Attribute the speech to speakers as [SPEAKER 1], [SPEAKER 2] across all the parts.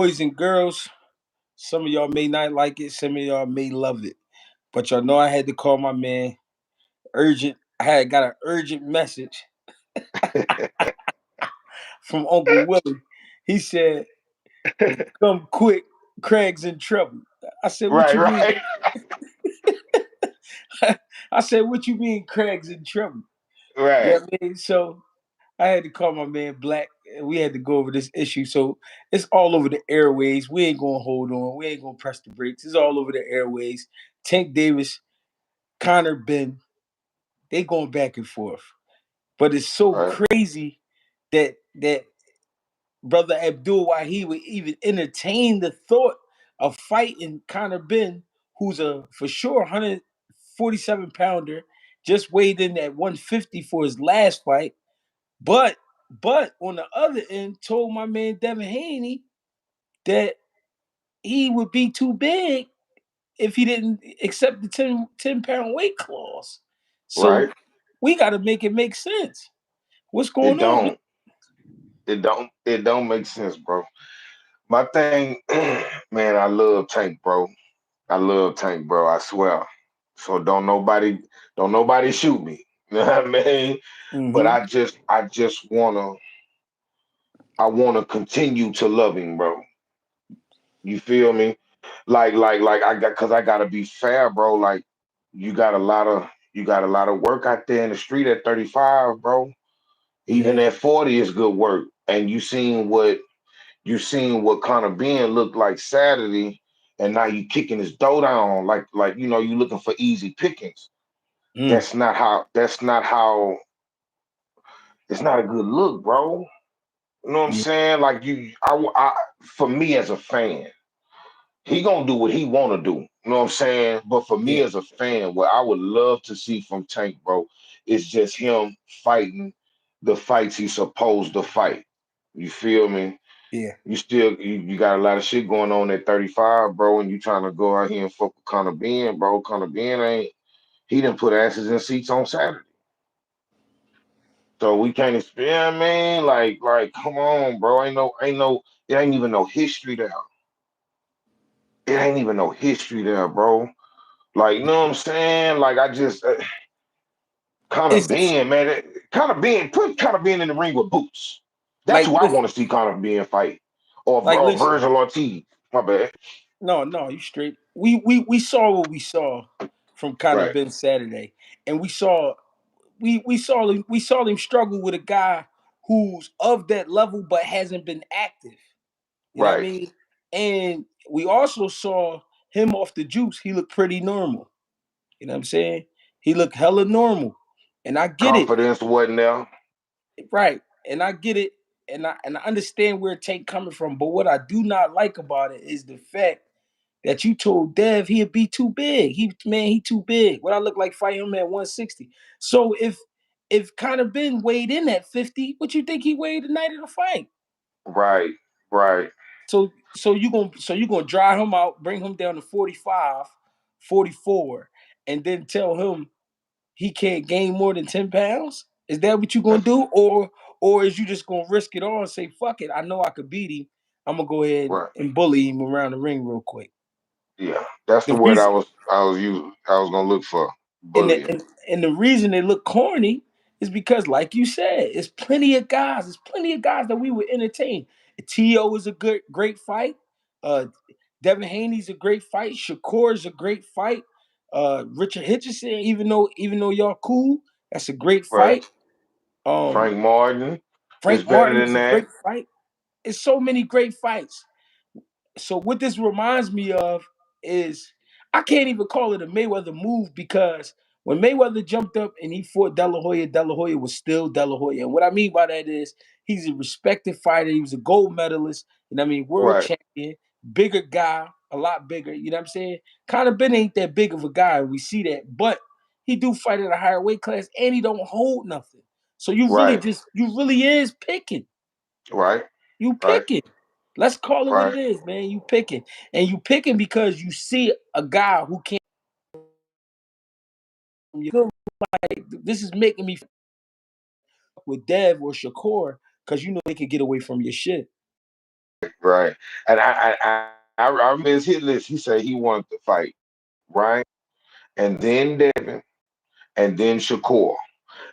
[SPEAKER 1] Boys and girls, some of y'all may not like it, some of y'all may love it. But y'all know I had to call my man urgent. I had got an urgent message from Uncle Willie. He said, "Come quick, Craig's in trouble." I said, "What
[SPEAKER 2] Right,
[SPEAKER 1] you mean?"
[SPEAKER 2] right,
[SPEAKER 1] I said, "What you mean, Craig's in trouble?" You know
[SPEAKER 2] right,
[SPEAKER 1] what I mean? So I had to call my man Black, and we had to go over this issue. So it's all over the airways. We ain't gonna hold on. We ain't gonna press the brakes. It's all over the airways. Tank Davis, Connor Benn, they going back and forth. But it's so
[SPEAKER 2] right,
[SPEAKER 1] crazy that brother Abdul Wahid would even entertain the thought of fighting Connor Benn, who's a for sure 147 pounder, just weighed in at 150 for his last fight. But on the other end, told my man Devin Haney that he would be too big if he didn't accept the 10 pound weight clause. So
[SPEAKER 2] right.
[SPEAKER 1] we got to make it make sense. What's
[SPEAKER 2] It
[SPEAKER 1] going on?
[SPEAKER 2] don't. It don't make sense, bro. My thing, man, I love Tank, bro. I love Tank, bro. I swear. So don't nobody shoot me. You know what I mean? But
[SPEAKER 1] Mm-hmm.
[SPEAKER 2] I wanna continue to love him, bro. You feel me? Like I gotta be fair, bro. Like you got a lot of work out there in the street at 35, bro. Even
[SPEAKER 1] Yeah.
[SPEAKER 2] at 40 is good work. And you seen what kind of being looked like Saturday, and now you kicking his dough down like you looking for easy pickings.
[SPEAKER 1] Mm.
[SPEAKER 2] That's not how it's not a good look, bro. You know what I'm
[SPEAKER 1] Yeah.
[SPEAKER 2] saying? Like for me as a fan, he gonna do what he wanna do. You know what I'm saying? But for me
[SPEAKER 1] Yeah.
[SPEAKER 2] as a fan, what I would love to see from Tank, bro, is just him fighting the fights he's supposed to fight. You feel me?
[SPEAKER 1] Yeah.
[SPEAKER 2] You got a lot of shit going on at 35, bro, and you trying to go out here and fuck with Conor Ben, bro. Conor Ben ain't he didn't put asses in seats on Saturday. So we can't expect, man. Like, come on, bro. It ain't even no history there. It ain't even no history there, bro. Like, you know what I'm saying? Like, I just Conor
[SPEAKER 1] It's
[SPEAKER 2] Ben, man. Put Conor Ben in the ring with Boots. That's
[SPEAKER 1] like
[SPEAKER 2] who I
[SPEAKER 1] listen,
[SPEAKER 2] want to see Conor Ben fight, or,
[SPEAKER 1] like
[SPEAKER 2] or
[SPEAKER 1] listen.
[SPEAKER 2] Virgil Ortiz. My bad.
[SPEAKER 1] No, no, you straight. We saw what we saw from Conor
[SPEAKER 2] Right,
[SPEAKER 1] Ben Saturday, and we saw him struggle with a guy who's of that level but hasn't been active. You know what I
[SPEAKER 2] right.
[SPEAKER 1] mean? And we also saw him off the juice. He looked pretty normal. You know what I'm saying? He looked hella normal. And I get it.
[SPEAKER 2] Confidence wasn't there.
[SPEAKER 1] Right. And I get it. And I understand where Tank coming from. But what I do not like about it is the fact that you told Dev he'd be too big. He too big. What I look like fighting him at 160. So if Conor Ben weighed in at 50, what you think he weighed the night of the fight?
[SPEAKER 2] Right, right,
[SPEAKER 1] So you gonna dry him out, bring him down to 45, 44, and then tell him he can't gain more than 10 pounds? Is that what you gonna
[SPEAKER 2] that's
[SPEAKER 1] do? Or is you just gonna risk it all and say, fuck it, I know I could beat him. I'm gonna go ahead
[SPEAKER 2] right.
[SPEAKER 1] and bully him around the ring real quick.
[SPEAKER 2] Yeah, that's the
[SPEAKER 1] The
[SPEAKER 2] word
[SPEAKER 1] reason
[SPEAKER 2] I was gonna look for.
[SPEAKER 1] and
[SPEAKER 2] Bullying.
[SPEAKER 1] the, and, and the reason they look corny is because, like you said, it's plenty of guys. There's plenty of guys that we would entertain. T.O. is a great fight. Uh, Devin Haney's a great fight. Shakur is a great fight. Richard Hitchison, even though y'all cool, that's a great
[SPEAKER 2] Right.
[SPEAKER 1] fight. Um,
[SPEAKER 2] Frank Martin is
[SPEAKER 1] Frank
[SPEAKER 2] better
[SPEAKER 1] Martin
[SPEAKER 2] than
[SPEAKER 1] is a
[SPEAKER 2] that.
[SPEAKER 1] great fight. It's so many great fights. So what this reminds me of is I can't even call it a Mayweather move because when Mayweather jumped up and he fought De La Hoya was still De La Hoya. And what I mean by that is he's a respected fighter. He was a gold medalist. You know what I mean? World
[SPEAKER 2] Right,
[SPEAKER 1] champion, bigger guy, a lot bigger. You know what I'm saying? Conor Ben ain't that big of a guy. We see that, but he do fight at a higher weight class, and he don't hold nothing. So
[SPEAKER 2] right,
[SPEAKER 1] you really is picking.
[SPEAKER 2] right,
[SPEAKER 1] You
[SPEAKER 2] right,
[SPEAKER 1] picking. Let's call it what
[SPEAKER 2] right.
[SPEAKER 1] it is, man. You picking. And you picking because you see a guy who can't you feel like this is making me with Dev or Shakur because you know they could get away from your shit.
[SPEAKER 2] right. And I remember his hit list. He said he wanted to fight Ryan and then Devin and then Shakur.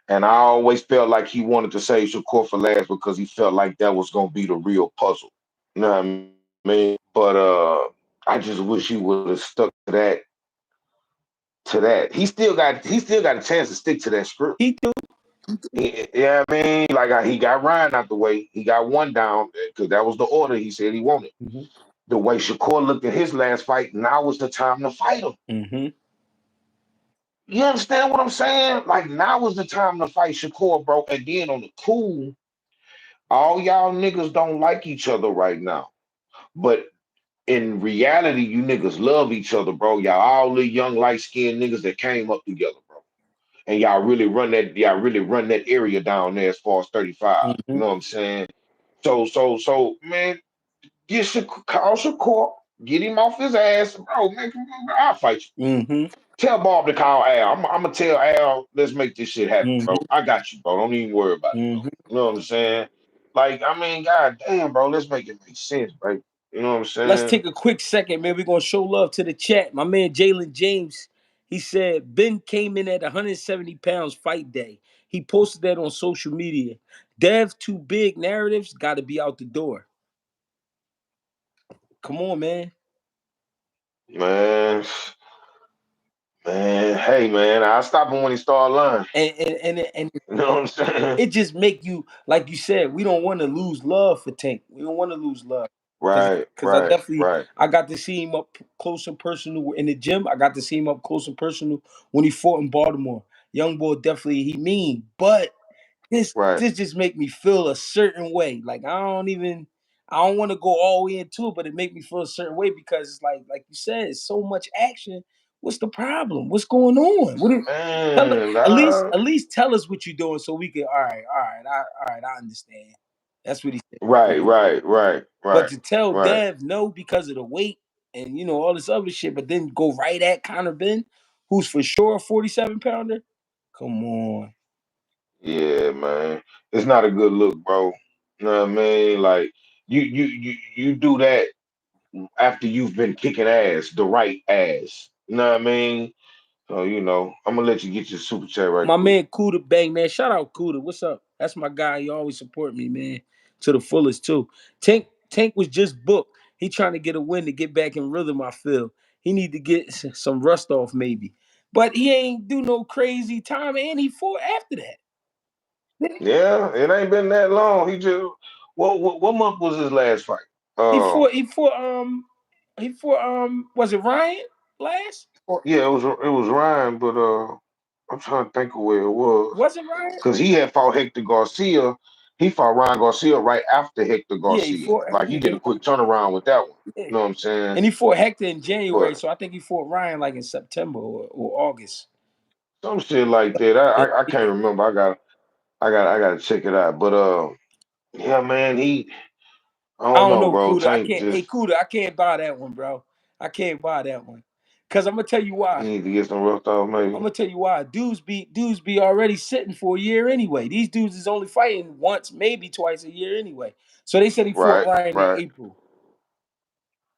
[SPEAKER 2] And I always felt like he wanted to save Shakur for last because he felt like that was gonna be the real puzzle. You know what I mean? But I just wish he would have stuck to that. He still got a chance to stick to that script.
[SPEAKER 1] He do.
[SPEAKER 2] Yeah, I mean, like he got Ryan out the way. He got one down because that was the order he said he wanted.
[SPEAKER 1] Mm-hmm.
[SPEAKER 2] The way Shakur looked at his last fight, now was the time to fight him.
[SPEAKER 1] Mm-hmm.
[SPEAKER 2] You understand what I'm saying? Like now was the time to fight Shakur, bro. And then on the cool, all y'all niggas don't like each other right now. But in reality, you niggas love each other, bro. Y'all all the young light skinned niggas that came up together, bro. And y'all really run that area down there as far as 35. You
[SPEAKER 1] Mm-hmm.
[SPEAKER 2] know what I'm saying? So man, call Shakur, get him off his ass, bro. Man, I'll fight you.
[SPEAKER 1] Mm-hmm.
[SPEAKER 2] Tell Bob to call Al. I'm gonna tell Al, let's make this shit happen, bro.
[SPEAKER 1] Mm-hmm.
[SPEAKER 2] I got you, bro. Don't even worry about it, bro.
[SPEAKER 1] Mm-hmm.
[SPEAKER 2] You know what I'm saying? Like, I mean, god damn, bro, let's make it make sense, bro. You know what I'm
[SPEAKER 1] Let's
[SPEAKER 2] saying?
[SPEAKER 1] take a quick second, man. We're gonna show love to the chat. My man Jalen James, he said Ben came in at 170 pounds fight day. He posted that on social media. Dev too big narratives got to be out the door. Come on, man.
[SPEAKER 2] Man, man, hey man, I'll stop him when he start lying.
[SPEAKER 1] And
[SPEAKER 2] You know what I'm saying?
[SPEAKER 1] it just make you, like you said, we don't want to lose love for Tank. We don't want to lose love because
[SPEAKER 2] Right,
[SPEAKER 1] I
[SPEAKER 2] right,
[SPEAKER 1] definitely,
[SPEAKER 2] right,
[SPEAKER 1] I got to see him up close and personal in the gym. I got to see him up close and personal when he fought in Baltimore. Young boy, definitely he mean, but
[SPEAKER 2] right.
[SPEAKER 1] this just make me feel a certain way. Like I don't want to go all the way into it, but it make me feel a certain way because it's like you said, it's so much action. What's the problem? What's going on? Tell
[SPEAKER 2] Man,
[SPEAKER 1] at least tell us what you're doing so we can. All right, I understand. That's what he said.
[SPEAKER 2] right, right, right,
[SPEAKER 1] But
[SPEAKER 2] right,
[SPEAKER 1] to tell
[SPEAKER 2] right.
[SPEAKER 1] Dev no because of the weight and all this other shit, but then go right at Conor Ben, who's for sure a 47-pounder. Come on.
[SPEAKER 2] Yeah, man. It's not a good look, bro. You know what I mean? Like you do that after you've been kicking ass, the right ass. You know what I mean? So, I'm gonna let you get your super chat right
[SPEAKER 1] My
[SPEAKER 2] quick.
[SPEAKER 1] man Kuda Bang, man. Shout out Kuda. What's up? That's my guy. He always support me, man. To the fullest, too. Tank was just booked. He trying to get a win to get back in rhythm, I feel. He need to get some rust off, maybe. But he ain't do no crazy time, and he fought after that.
[SPEAKER 2] Yeah, it ain't been that long. He just what month was his last fight?
[SPEAKER 1] He
[SPEAKER 2] Uh
[SPEAKER 1] fought, he fought, he fought, was it Ryan last? Or
[SPEAKER 2] yeah, it was Ryan, but I'm trying to think of where it was.
[SPEAKER 1] was it Ryan?
[SPEAKER 2] Because he had fought Hector Garcia. He fought Ryan Garcia right after Hector
[SPEAKER 1] Yeah, he
[SPEAKER 2] Garcia.
[SPEAKER 1] fought,
[SPEAKER 2] Like he did a quick turnaround with that one.
[SPEAKER 1] yeah.
[SPEAKER 2] You know what I'm saying?
[SPEAKER 1] And he fought Hector in January,
[SPEAKER 2] But
[SPEAKER 1] so I think he fought Ryan like in September or August.
[SPEAKER 2] some shit like that. I can't remember. I gotta check it out. But yeah, man, I
[SPEAKER 1] I
[SPEAKER 2] don't
[SPEAKER 1] don't
[SPEAKER 2] know,
[SPEAKER 1] know,
[SPEAKER 2] bro.
[SPEAKER 1] Kuda. I
[SPEAKER 2] Tank
[SPEAKER 1] can't. Hey,
[SPEAKER 2] just
[SPEAKER 1] Kuda, I can't buy that one, bro. I can't buy that one. Cause I'm gonna tell you
[SPEAKER 2] he
[SPEAKER 1] why.
[SPEAKER 2] need to get some rust off,
[SPEAKER 1] I'm
[SPEAKER 2] maybe.
[SPEAKER 1] gonna tell you why. Dudes be already sitting for a year anyway. These dudes is only fighting once, maybe twice a year anyway. So they said he fought
[SPEAKER 2] Right,
[SPEAKER 1] Ryan in
[SPEAKER 2] right.
[SPEAKER 1] April.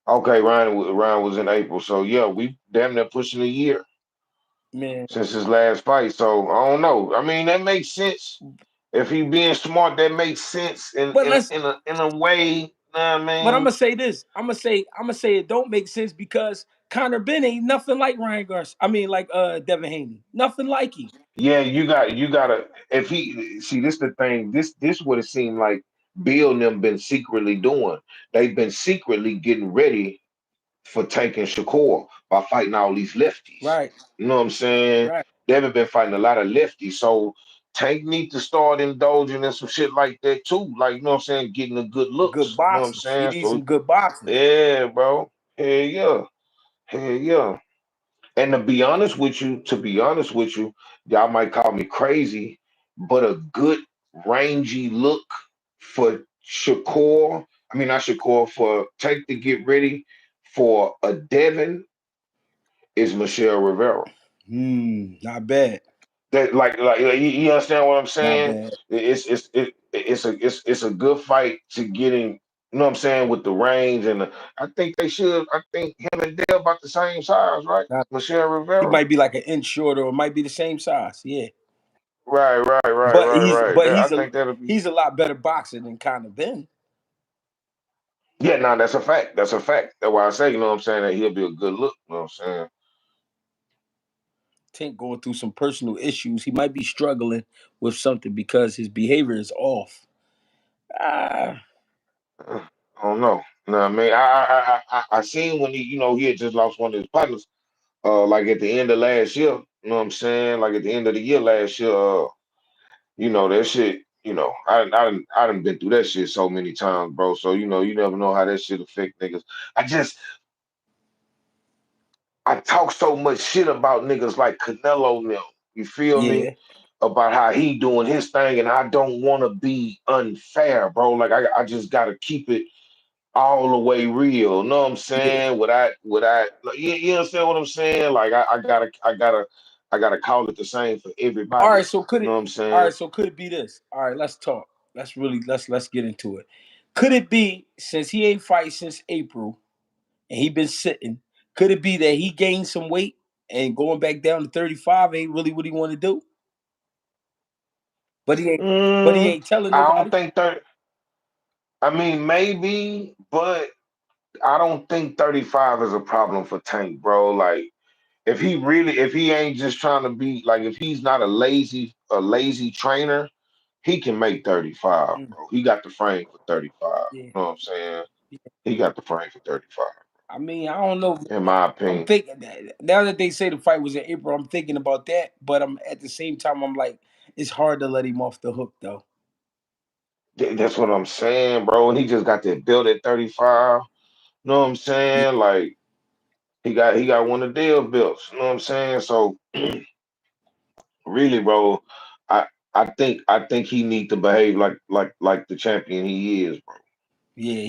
[SPEAKER 2] Okay, Ryan was in April, so yeah, we damn near pushing a year
[SPEAKER 1] Man.
[SPEAKER 2] since his last fight. So I don't know. I mean, that makes sense. If he being smart, that makes sense in
[SPEAKER 1] But
[SPEAKER 2] in
[SPEAKER 1] let's
[SPEAKER 2] in a in a way. You know what I
[SPEAKER 1] but I'm
[SPEAKER 2] mean?
[SPEAKER 1] gonna say this. I'm gonna say it don't make sense because Conor Ben ain't nothing like Ryan Garcia. I mean like Devin Haney. Nothing like him.
[SPEAKER 2] Yeah, you gotta. If he see this, the thing. This would have seemed like Bill and them been secretly doing. They've been secretly getting ready for taking Shakur by fighting all these lefties.
[SPEAKER 1] Right,
[SPEAKER 2] You know what I'm saying?
[SPEAKER 1] right.
[SPEAKER 2] They haven't been fighting a lot of lefties, so Tank need to start indulging in some shit like that too. Like, you know what I'm saying? Getting the good
[SPEAKER 1] Good
[SPEAKER 2] looks. You know what I'm
[SPEAKER 1] boxers. He
[SPEAKER 2] saying?
[SPEAKER 1] needs
[SPEAKER 2] So
[SPEAKER 1] some good boxers.
[SPEAKER 2] yeah, bro. Hell yeah. Hell yeah. And to be honest with you, y'all might call me crazy, but a good rangy look for Shakur, I mean not Shakur, for Tank to get ready for a Devin is Michelle Rivera.
[SPEAKER 1] Not bad.
[SPEAKER 2] That you understand what I'm
[SPEAKER 1] Not
[SPEAKER 2] saying?
[SPEAKER 1] bad.
[SPEAKER 2] It's a good fight to get in. You know what I'm saying? With the range I think they should. I think him and Dale about the same size, right?
[SPEAKER 1] Now,
[SPEAKER 2] Michelle
[SPEAKER 1] he
[SPEAKER 2] Rivera.
[SPEAKER 1] might be like an inch shorter, or might be the same size. Yeah,
[SPEAKER 2] Right, right, right,
[SPEAKER 1] but
[SPEAKER 2] right, right. I think that'll be.
[SPEAKER 1] he's a lot better boxer than kind of Ben.
[SPEAKER 2] Yeah, no, that's a fact. That's a fact. That's why I say, you know what I'm saying, that he'll be a good look. You know what I'm saying?
[SPEAKER 1] Tank going through some personal issues. He might be struggling with something because his behavior is off. Ah,
[SPEAKER 2] I don't know. No, I mean, I seen when he had just lost one of his partners, like at the end of last year. You know what I'm saying? Like at the end of the year last year, that shit. I done been through that shit so many times, bro. So you never know how that shit affect niggas. I just I talk so much shit about niggas like Canelo now. You feel me?
[SPEAKER 1] yeah,
[SPEAKER 2] About how he doing his thing, and I don't want to be unfair, bro. Like I just gotta keep it all the way real. Know what I'm
[SPEAKER 1] yeah.
[SPEAKER 2] saying? Like, you understand what I'm saying? Like I gotta call it the same for
[SPEAKER 1] All
[SPEAKER 2] everybody.
[SPEAKER 1] right, so could
[SPEAKER 2] Know
[SPEAKER 1] it?
[SPEAKER 2] what I'm
[SPEAKER 1] All
[SPEAKER 2] saying?
[SPEAKER 1] right, so could it be this? All right, let's talk. Let's get into it. Could it be since he ain't fight since April and he been sitting? Could it be that he gained some weight and going back down to 35 ain't really what he want to do? But he ain't. But he ain't telling
[SPEAKER 2] I don't
[SPEAKER 1] nobody.
[SPEAKER 2] think that. I mean, maybe, but I don't think 35 is a problem for Tank, bro. Like, if he ain't just trying to be like, if he's not a lazy trainer, he can make 35,
[SPEAKER 1] Mm,
[SPEAKER 2] bro. He got the frame for 35.
[SPEAKER 1] yeah,
[SPEAKER 2] You know what I'm saying?
[SPEAKER 1] yeah.
[SPEAKER 2] He got the frame for 35,
[SPEAKER 1] I mean, I don't know.
[SPEAKER 2] in my
[SPEAKER 1] I'm
[SPEAKER 2] opinion.
[SPEAKER 1] thinking that now that they say the fight was in April, I'm thinking about that. But I'm at the same time, I'm like, it's hard to let him off the hook though.
[SPEAKER 2] That's what I'm saying, bro. And he just got that build at 35. You know what I'm
[SPEAKER 1] Yeah,
[SPEAKER 2] saying? Like he got one of Dale belts. You know what I'm saying? So really, bro, I I think he need to behave like the champion he is, bro.
[SPEAKER 1] yeah.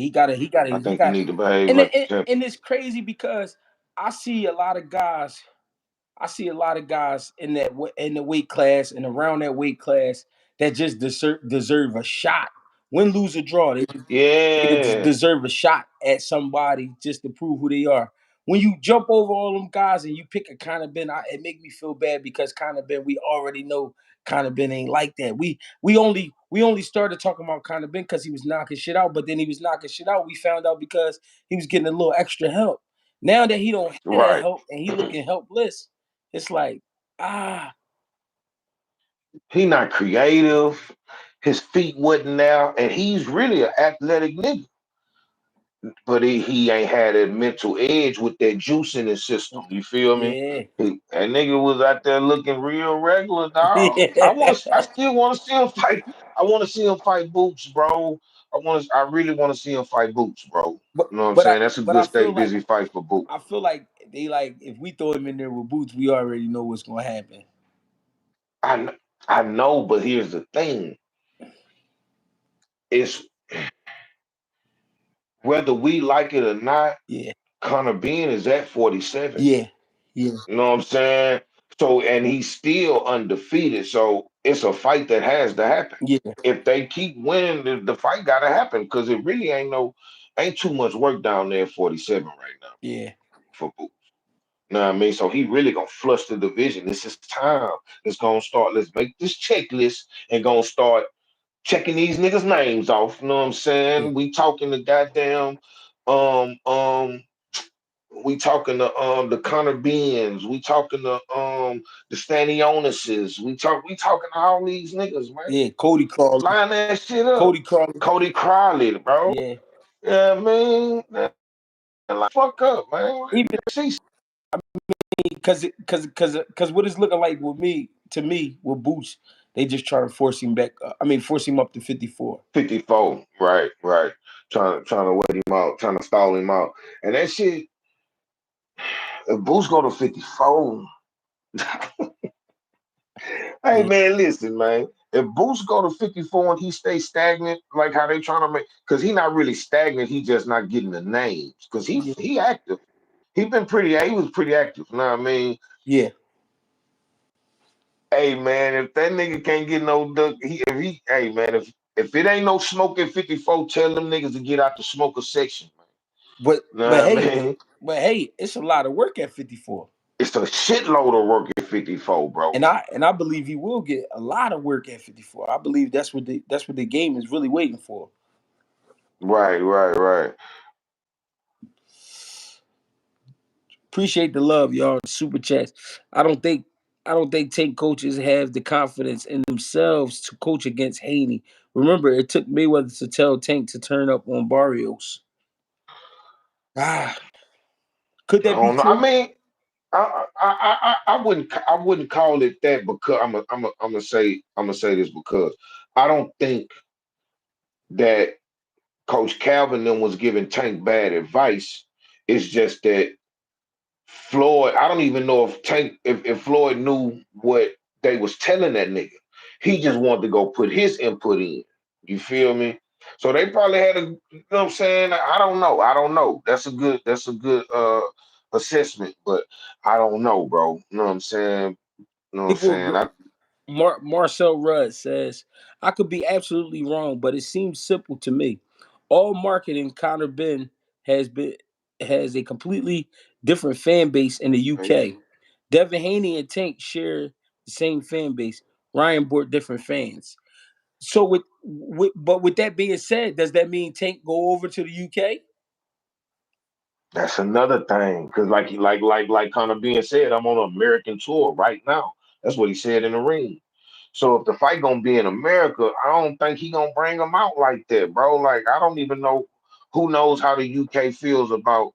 [SPEAKER 2] I
[SPEAKER 1] He
[SPEAKER 2] think he
[SPEAKER 1] got.
[SPEAKER 2] need to behave
[SPEAKER 1] And
[SPEAKER 2] like the champion.
[SPEAKER 1] it's crazy because I see a lot of guys. I see a lot of guys in in the weight class and around that weight class that just deserve a shot. Win, lose, or draw, they just
[SPEAKER 2] Yeah,
[SPEAKER 1] deserve a shot at somebody just to prove who they are. When you jump over all them guys and you pick a kind of Ben, it make me feel bad because kind of Ben, we already know kind of Ben ain't like that. We only started talking about kind of Ben because he was knocking shit out, but then he was knocking shit out. We found out because he was getting a little extra help. Now that he don't have that
[SPEAKER 2] right.
[SPEAKER 1] help and he looking helpless, it's like ah
[SPEAKER 2] He not creative. His feet wasn't there, and he's really an athletic nigga. But he ain't had that mental edge with that juice in his system. You feel me?
[SPEAKER 1] yeah
[SPEAKER 2] That nigga was out there looking real regular, dog. I
[SPEAKER 1] yeah.
[SPEAKER 2] still want to see him fight. I want to see him fight Boots, bro. I really want to see him fight Boots, bro.
[SPEAKER 1] But
[SPEAKER 2] You know what I'm
[SPEAKER 1] but I
[SPEAKER 2] saying? That's a
[SPEAKER 1] but
[SPEAKER 2] good stay busy fight for Boots.
[SPEAKER 1] I feel like they like if we throw him in there with boots, we already know what's gonna happen.
[SPEAKER 2] I kn- I know, but here's the thing: it's whether we like it or not.
[SPEAKER 1] Yeah,
[SPEAKER 2] Connor Bean is at 47.
[SPEAKER 1] yeah, yeah,
[SPEAKER 2] You know what I'm saying? So, and he's still undefeated. So it's a fight that has to happen.
[SPEAKER 1] yeah,
[SPEAKER 2] If they keep winning, the fight got to happen because it really ain't too much work down there at 47 right now
[SPEAKER 1] yeah,
[SPEAKER 2] for Boots. You know what I mean? So he really gonna flush the division. This is time. It's gonna start. Let's make this checklist and gonna start checking these niggas' names off. You know what I'm
[SPEAKER 1] yeah,
[SPEAKER 2] saying? We talking the goddamn um um we talking the Connor Beans, we talking the Stanionuses, we talking to all these niggas, man.
[SPEAKER 1] yeah. Cody Crawley,
[SPEAKER 2] Line that shit up.
[SPEAKER 1] Cody Crawley.
[SPEAKER 2] Cody Crowley, bro.
[SPEAKER 1] Yeah,
[SPEAKER 2] Yeah, man. Like fuck up, man.
[SPEAKER 1] even
[SPEAKER 2] See,
[SPEAKER 1] because what it's looking like with me to me with Boots, they just try to force him back. I mean, force him up to 54.
[SPEAKER 2] 54. Right, right. Trying to wait him out, trying to stall him out. And that shit, if Boost go to 54, hey
[SPEAKER 1] Yeah,
[SPEAKER 2] man, listen, man. If Boost go to 54 and he stays stagnant, like how they trying to make, because he not really stagnant, he just not getting the names. Because he
[SPEAKER 1] yeah,
[SPEAKER 2] he active. He was pretty active. You know what I mean?
[SPEAKER 1] yeah,
[SPEAKER 2] Hey man, if that nigga can't get no duck, hey man, If it ain't no smoke at 54, tell them niggas to get out the smoker section, man.
[SPEAKER 1] But
[SPEAKER 2] You
[SPEAKER 1] but
[SPEAKER 2] know what I
[SPEAKER 1] hey,
[SPEAKER 2] mean?
[SPEAKER 1] it's a lot of work at 54.
[SPEAKER 2] It's a shitload of work at 54, bro.
[SPEAKER 1] And I believe he will get a lot of work at 54. I believe that's what the game is really waiting for.
[SPEAKER 2] Right, right, right.
[SPEAKER 1] Appreciate the love, y'all. Super chats. I don't think I don't think Tank coaches have the confidence in themselves to coach against Haney. Remember, it took Mayweather to tell Tank to turn up on Barrios. Ah, could
[SPEAKER 2] I
[SPEAKER 1] that be
[SPEAKER 2] don't know. I
[SPEAKER 1] true?
[SPEAKER 2] mean, I wouldn't call it that because I'm gonna say this because I don't think that Coach Calvin then was giving Tank bad advice. It's just that Floyd, I don't even know if if Floyd knew what they was telling that nigga. He just wanted to go put his input in. You feel me? So they probably had a, you know what I'm saying? I don't know. I don't know. That's a good assessment, but I don't know, bro. You know what I'm saying? You know what I'm saying?
[SPEAKER 1] People, Marcel Rudd says, I could be absolutely wrong, but it seems simple to me. All marketing Conor Ben has been has a completely different fan base in the UK. Devin Haney and Tank share the same fan base. Ryan brought different fans. So with that being said, does that mean Tank go over to the UK?
[SPEAKER 2] That's another thing, because like kind of being said, I'm on an American tour right now. That's what he said in the ring. So if the fight gonna be in America, I don't think he gonna bring them out like that, bro. Like I don't even know who knows how the UK feels about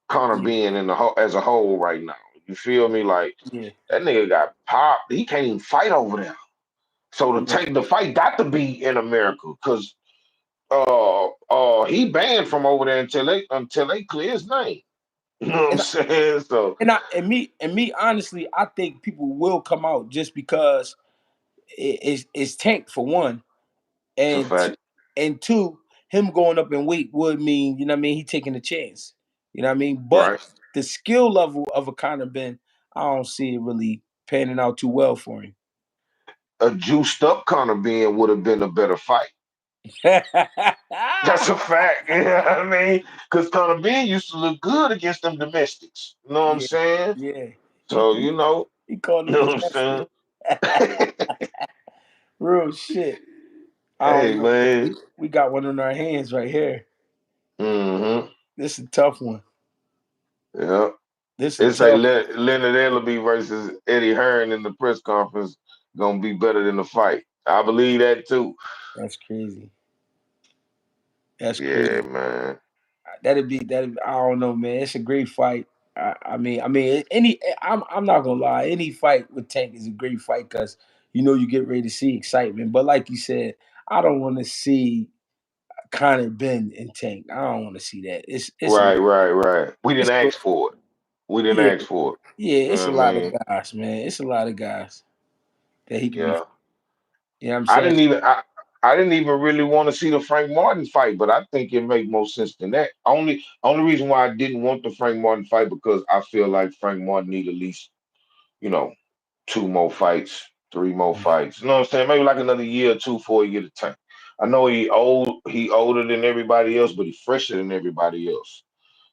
[SPEAKER 2] Connor
[SPEAKER 1] Yeah,
[SPEAKER 2] being in the as a whole right now. You feel me? Like
[SPEAKER 1] yeah,
[SPEAKER 2] that nigga got popped. He can't even fight over there. So to
[SPEAKER 1] yeah.
[SPEAKER 2] take the fight got to be in America, because he banned from over there until they clear his name. You know what I'm
[SPEAKER 1] And
[SPEAKER 2] saying? So
[SPEAKER 1] and me honestly, I think people will come out just because it's Tank for one,
[SPEAKER 2] it's a
[SPEAKER 1] and
[SPEAKER 2] fact.
[SPEAKER 1] and two, him going up in weight would mean, you know what I mean, he taking a chance. You know what I mean? But
[SPEAKER 2] Right.
[SPEAKER 1] the skill level of a Conor Ben, I don't see it really panning out too well for him.
[SPEAKER 2] A juiced up Connor being would have been a better fight. That's a fact. You know what I mean? Because Connor Ben used to look good against them domestics. You know what I'm
[SPEAKER 1] Yeah,
[SPEAKER 2] saying?
[SPEAKER 1] yeah. He,
[SPEAKER 2] So,
[SPEAKER 1] he, he called
[SPEAKER 2] you
[SPEAKER 1] him
[SPEAKER 2] know what I'm
[SPEAKER 1] domestic.
[SPEAKER 2] saying?
[SPEAKER 1] Real shit. I
[SPEAKER 2] Hey,
[SPEAKER 1] don't know.
[SPEAKER 2] man.
[SPEAKER 1] We got one in our hands right here.
[SPEAKER 2] Mm-hmm.
[SPEAKER 1] This is a tough one.
[SPEAKER 2] Yeah.
[SPEAKER 1] This is a
[SPEAKER 2] It's a
[SPEAKER 1] tough one.
[SPEAKER 2] Leonard Ellerby versus Eddie Hearn in the press conference gonna be better than the fight. I believe that too.
[SPEAKER 1] That's crazy. That's
[SPEAKER 2] Yeah,
[SPEAKER 1] crazy.
[SPEAKER 2] man.
[SPEAKER 1] That'd be, I don't know, man. It's a great fight. I mean, any. I'm not gonna lie. Any fight with Tank is a great fight because you get ready to see excitement. But like you said, I don't want to see Conor Ben and Tank. I don't want to see that. It's a
[SPEAKER 2] Right, right, right. We didn't
[SPEAKER 1] it's a,
[SPEAKER 2] ask for it. We didn't
[SPEAKER 1] yeah,
[SPEAKER 2] ask for it.
[SPEAKER 1] yeah.
[SPEAKER 2] You
[SPEAKER 1] It's
[SPEAKER 2] know
[SPEAKER 1] a
[SPEAKER 2] what I
[SPEAKER 1] lot of
[SPEAKER 2] mean?
[SPEAKER 1] guys, man. It's a lot of guys that he could be.
[SPEAKER 2] Yeah.
[SPEAKER 1] You know what I'm
[SPEAKER 2] I
[SPEAKER 1] saying?
[SPEAKER 2] didn't even I didn't even really want to see the Frank Martin fight, but I think it made more sense than that. Only reason why I didn't want the Frank Martin fight because I feel like Frank Martin need at least, you know, two more fights, three more fights. You know what I'm saying? Maybe like another year or two before he get a tank. I know he older than everybody else, but he's fresher than everybody else.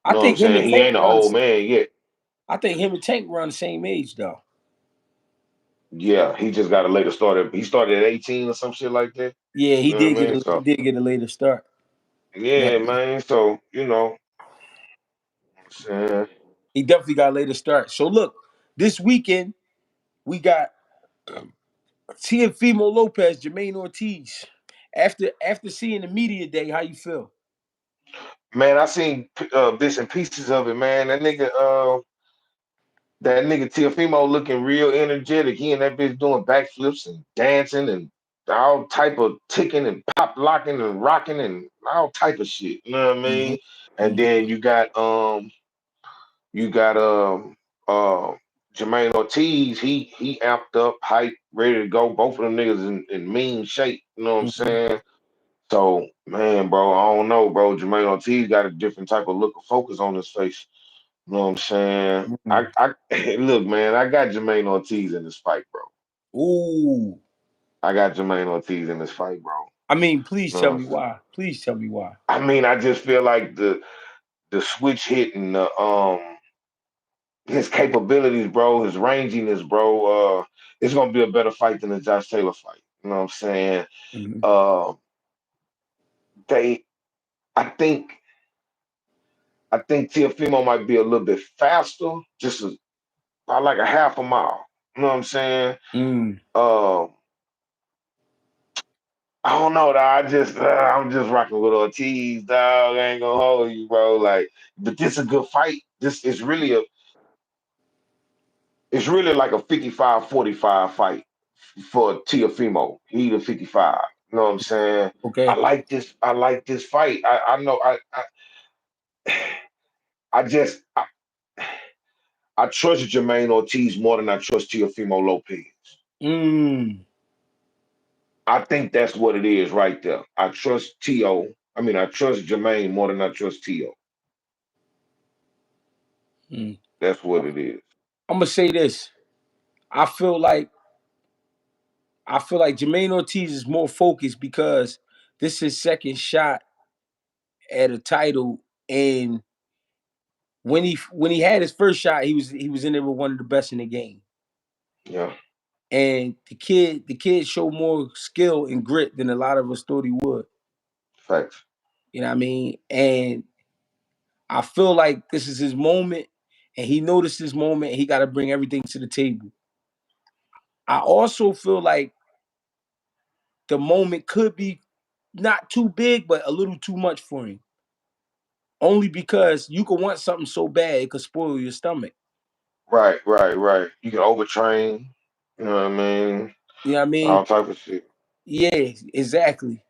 [SPEAKER 2] You
[SPEAKER 1] I
[SPEAKER 2] know what I'm
[SPEAKER 1] think him
[SPEAKER 2] saying?
[SPEAKER 1] and
[SPEAKER 2] He
[SPEAKER 1] Tank
[SPEAKER 2] ain't an
[SPEAKER 1] around.
[SPEAKER 2] old man yet.
[SPEAKER 1] I think him and Tank around the same age though.
[SPEAKER 2] Yeah, he just got a later start. He started at 18 or some shit like that.
[SPEAKER 1] Yeah,
[SPEAKER 2] You
[SPEAKER 1] he
[SPEAKER 2] know
[SPEAKER 1] did
[SPEAKER 2] what I
[SPEAKER 1] get
[SPEAKER 2] mean?
[SPEAKER 1] a he
[SPEAKER 2] So
[SPEAKER 1] did get a later start. Yeah,
[SPEAKER 2] yeah, man. So saying
[SPEAKER 1] he definitely got a later start. So look, this weekend we got Teofimo Lopez, Jermaine Ortiz. After seeing the media day, how you feel?
[SPEAKER 2] man, I seen bits and pieces of it, man. That nigga Tiafimo looking real energetic. He and that bitch doing backflips and dancing and all type of ticking and pop locking and rocking and all type of shit. You know what I
[SPEAKER 1] Hmm.
[SPEAKER 2] mean? And
[SPEAKER 1] Hmm.
[SPEAKER 2] then you got uh Jermaine Ortiz. He amped up, hype, ready to go. Both of them niggas in mean shape. You know what I'm
[SPEAKER 1] Hmm.
[SPEAKER 2] saying? So man, bro, I don't know, bro. Jermaine Ortiz got a different type of look of focus on his face. You know what I'm saying?
[SPEAKER 1] Hmm.
[SPEAKER 2] I look, man, I got Jermaine Ortiz in this fight, bro.
[SPEAKER 1] Ooh,
[SPEAKER 2] I got Jermaine Ortiz in this fight, bro.
[SPEAKER 1] I mean, please tell
[SPEAKER 2] No,
[SPEAKER 1] me why. Please tell me why.
[SPEAKER 2] I mean, I just feel like the switch hit and the his capabilities, bro, his ranginess, bro. It's gonna be a better fight than the Josh Taylor fight. You know what I'm saying?
[SPEAKER 1] Mhm.
[SPEAKER 2] Uh, they, I think, I think Tiafimo might be a little bit faster, by like a half a mile. You know what I'm saying?
[SPEAKER 1] Mm.
[SPEAKER 2] Uh, I don't know, dog. I'm just rocking with Ortiz, dog. I ain't gonna hold you, bro. Like, but this is a good fight. This is really it's really like a 55-45 fight for Tiafimo. He the 55. You know what I'm saying? I
[SPEAKER 1] Okay.
[SPEAKER 2] like this. I like this fight. I know. I just I trust Jermaine Ortiz more than I trust Tiafimo Lopez.
[SPEAKER 1] Mm.
[SPEAKER 2] I think that's what it is right there. I trust T.O. I mean, I trust Jermaine more than I trust T.O.
[SPEAKER 1] Mm.
[SPEAKER 2] That's what it is.
[SPEAKER 1] I'm gonna say this. I feel like I feel like Jermaine Ortiz is more focused because this is his second shot at a title, and when he had his first shot, he was in there with one of the best in the game.
[SPEAKER 2] Yeah,
[SPEAKER 1] And the kid showed more skill and grit than a lot of us thought he would.
[SPEAKER 2] facts.
[SPEAKER 1] You know what I mean? And I feel like this is his moment, and he noticed this moment, and he got to bring everything to the table. I also feel like the moment could be not too big, but a little too much for him. Only because you could want something so bad it could spoil your stomach.
[SPEAKER 2] Right, right, right. You can overtrain. You know what I mean?
[SPEAKER 1] You know what I mean?
[SPEAKER 2] All type of shit.
[SPEAKER 1] Yeah, exactly.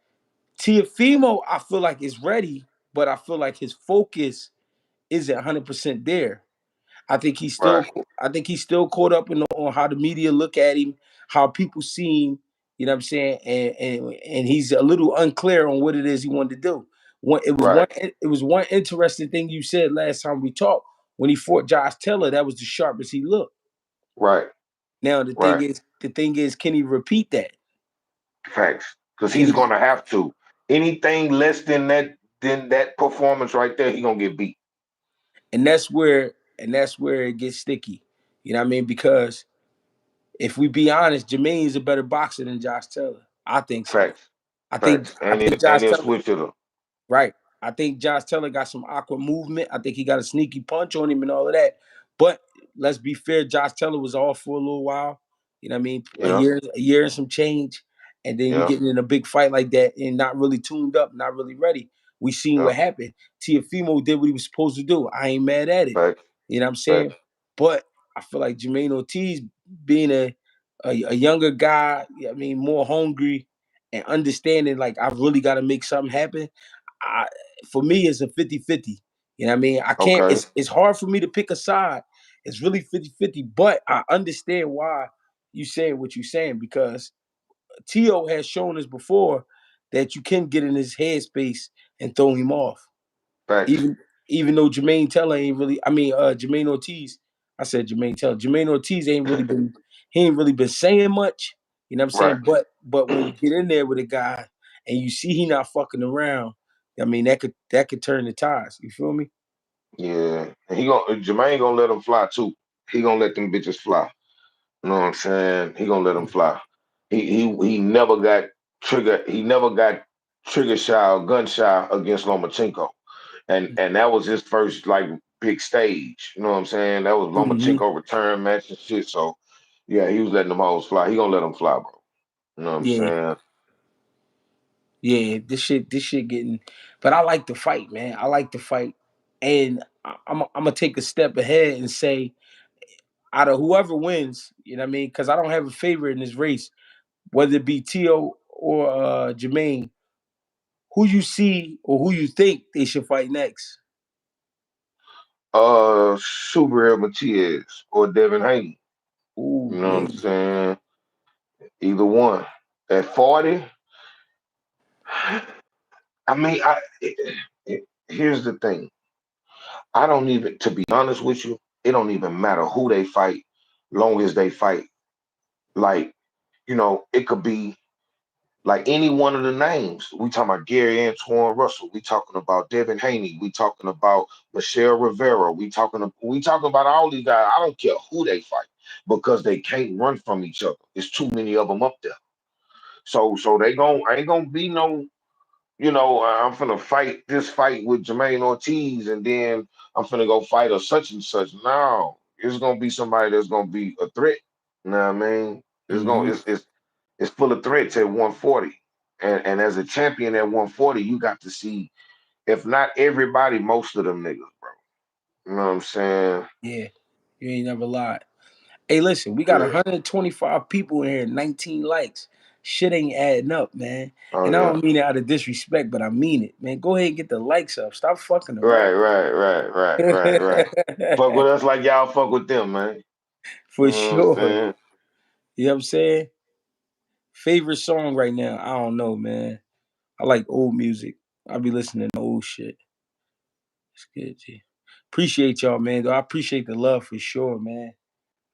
[SPEAKER 1] Tiafimo, I feel like is ready, but I feel like his focus isn't 100% there. I think he's
[SPEAKER 2] Right,
[SPEAKER 1] still I think he's still caught up on how the media look at him, how people see him, you know what I'm saying? And he's a little unclear on what it is he wanted to do.
[SPEAKER 2] right,
[SPEAKER 1] It was one interesting thing you said last time we talked. When he fought Josh Taylor, that was the sharpest he looked.
[SPEAKER 2] right,
[SPEAKER 1] Now
[SPEAKER 2] right.
[SPEAKER 1] the thing is, can he repeat that?
[SPEAKER 2] Facts. Because
[SPEAKER 1] Can
[SPEAKER 2] he's
[SPEAKER 1] he?
[SPEAKER 2] gonna have to. Anything less than that performance right there, he gonna get beat.
[SPEAKER 1] And that's where it gets sticky. You know what I mean? Because if we be honest, Jermaine's a better boxer than Josh Taylor. I think so.
[SPEAKER 2] Facts.
[SPEAKER 1] I think
[SPEAKER 2] Facts.
[SPEAKER 1] I
[SPEAKER 2] And
[SPEAKER 1] think
[SPEAKER 2] it
[SPEAKER 1] Josh
[SPEAKER 2] and he'll
[SPEAKER 1] Taylor,
[SPEAKER 2] switch it up.
[SPEAKER 1] right. I think Josh Taylor got some awkward movement. I think he got a sneaky punch on him and all of that. But let's be fair, Josh Taylor was off for a little while. You know what I mean?
[SPEAKER 2] Yeah,
[SPEAKER 1] A year and some change. And then you
[SPEAKER 2] yeah,
[SPEAKER 1] getting in a big fight like that and not really tuned up, not really ready. We seen
[SPEAKER 2] yeah.
[SPEAKER 1] what happened. Tiafimo did what he was supposed to do. I ain't mad at it.
[SPEAKER 2] Facts.
[SPEAKER 1] You know what I'm saying?
[SPEAKER 2] Facts.
[SPEAKER 1] But I feel like Jermaine Ortiz being a younger guy, I mean, more hungry and understanding like I've really got to make something happen. I, for me, it's a 50-50. You know what I mean? I can't,
[SPEAKER 2] Okay.
[SPEAKER 1] it's hard for me to pick a side. It's really 50-50. But I understand why you saying what you're saying because Tio has shown us before that you can get in his headspace and throw him off.
[SPEAKER 2] Facts.
[SPEAKER 1] Even even though Jermaine Teller ain't really, I mean, Jermaine Ortiz, I said Jermaine Teller. Jermaine Ortiz ain't really been saying much. You know what I'm
[SPEAKER 2] Right.
[SPEAKER 1] saying? But when you get in there with a guy and you see he not fucking around, I mean that could turn the ties. You feel me?
[SPEAKER 2] Yeah. And Jermaine gonna let him fly too. He gonna let them bitches fly. You know what I'm saying? He gonna let them fly. He never got trigger shy or gun shy against Lomachenko. And that was his first like big stage. You know what I'm saying? That was
[SPEAKER 1] Mm-hmm.
[SPEAKER 2] Lomachenko return match and shit. So yeah, he was letting them hoes fly. He gonna let them fly, bro. You know what I'm
[SPEAKER 1] Yeah,
[SPEAKER 2] saying?
[SPEAKER 1] yeah. This shit getting. But I like the fight, man. I like the fight, and I'm gonna take a step ahead and say, out of whoever wins, you know what I mean? Because I don't have a favorite in this race, whether it be Tio or Jermaine. Who you see or who you think they should fight next?
[SPEAKER 2] Subriel Matias or Devin Haney. You
[SPEAKER 1] Ooh,
[SPEAKER 2] know what
[SPEAKER 1] yeah.
[SPEAKER 2] I'm saying? Either one. At 40, I mean, here's the thing. I don't even, to be honest with you, it don't even matter who they fight, long as they fight. Like, it could be Like any one of the names, we talking about Gary Antoine Russell, we talking about Devin Haney, we talking about Michelle Rivera, we talking about all these guys. I don't care who they fight because they can't run from each other. There's too many of them up there. So they gon' ain't gonna be no, I'm finna fight this fight with Jermaine Ortiz and then I'm finna go fight a such and such. No, it's gonna be somebody that's gonna be a threat. You know what I mean? It's gonna
[SPEAKER 1] Mm-hmm.
[SPEAKER 2] it's full of threats at 140. And as a champion at 140, you got to see, if not everybody, most of them niggas, bro. You know what I'm saying?
[SPEAKER 1] Yeah, you ain't never lied. Hey, listen, we got
[SPEAKER 2] Yeah.
[SPEAKER 1] 125 people in here, 19 likes. Shit ain't adding up, man.
[SPEAKER 2] Oh
[SPEAKER 1] And I
[SPEAKER 2] yeah.
[SPEAKER 1] don't mean it out of disrespect, but I mean it, man. Go ahead and get the likes up. Stop fucking
[SPEAKER 2] Right,
[SPEAKER 1] around.
[SPEAKER 2] right, right, right, right, right. Fuck with us like y'all fuck with them, man. You
[SPEAKER 1] For
[SPEAKER 2] know what I'm
[SPEAKER 1] sure.
[SPEAKER 2] saying?
[SPEAKER 1] You know what I'm saying? Favorite song right now? I don't know, man. I like old music. I be listening to old shit. It's good, G. Appreciate y'all, man. Though I appreciate the love for sure, man.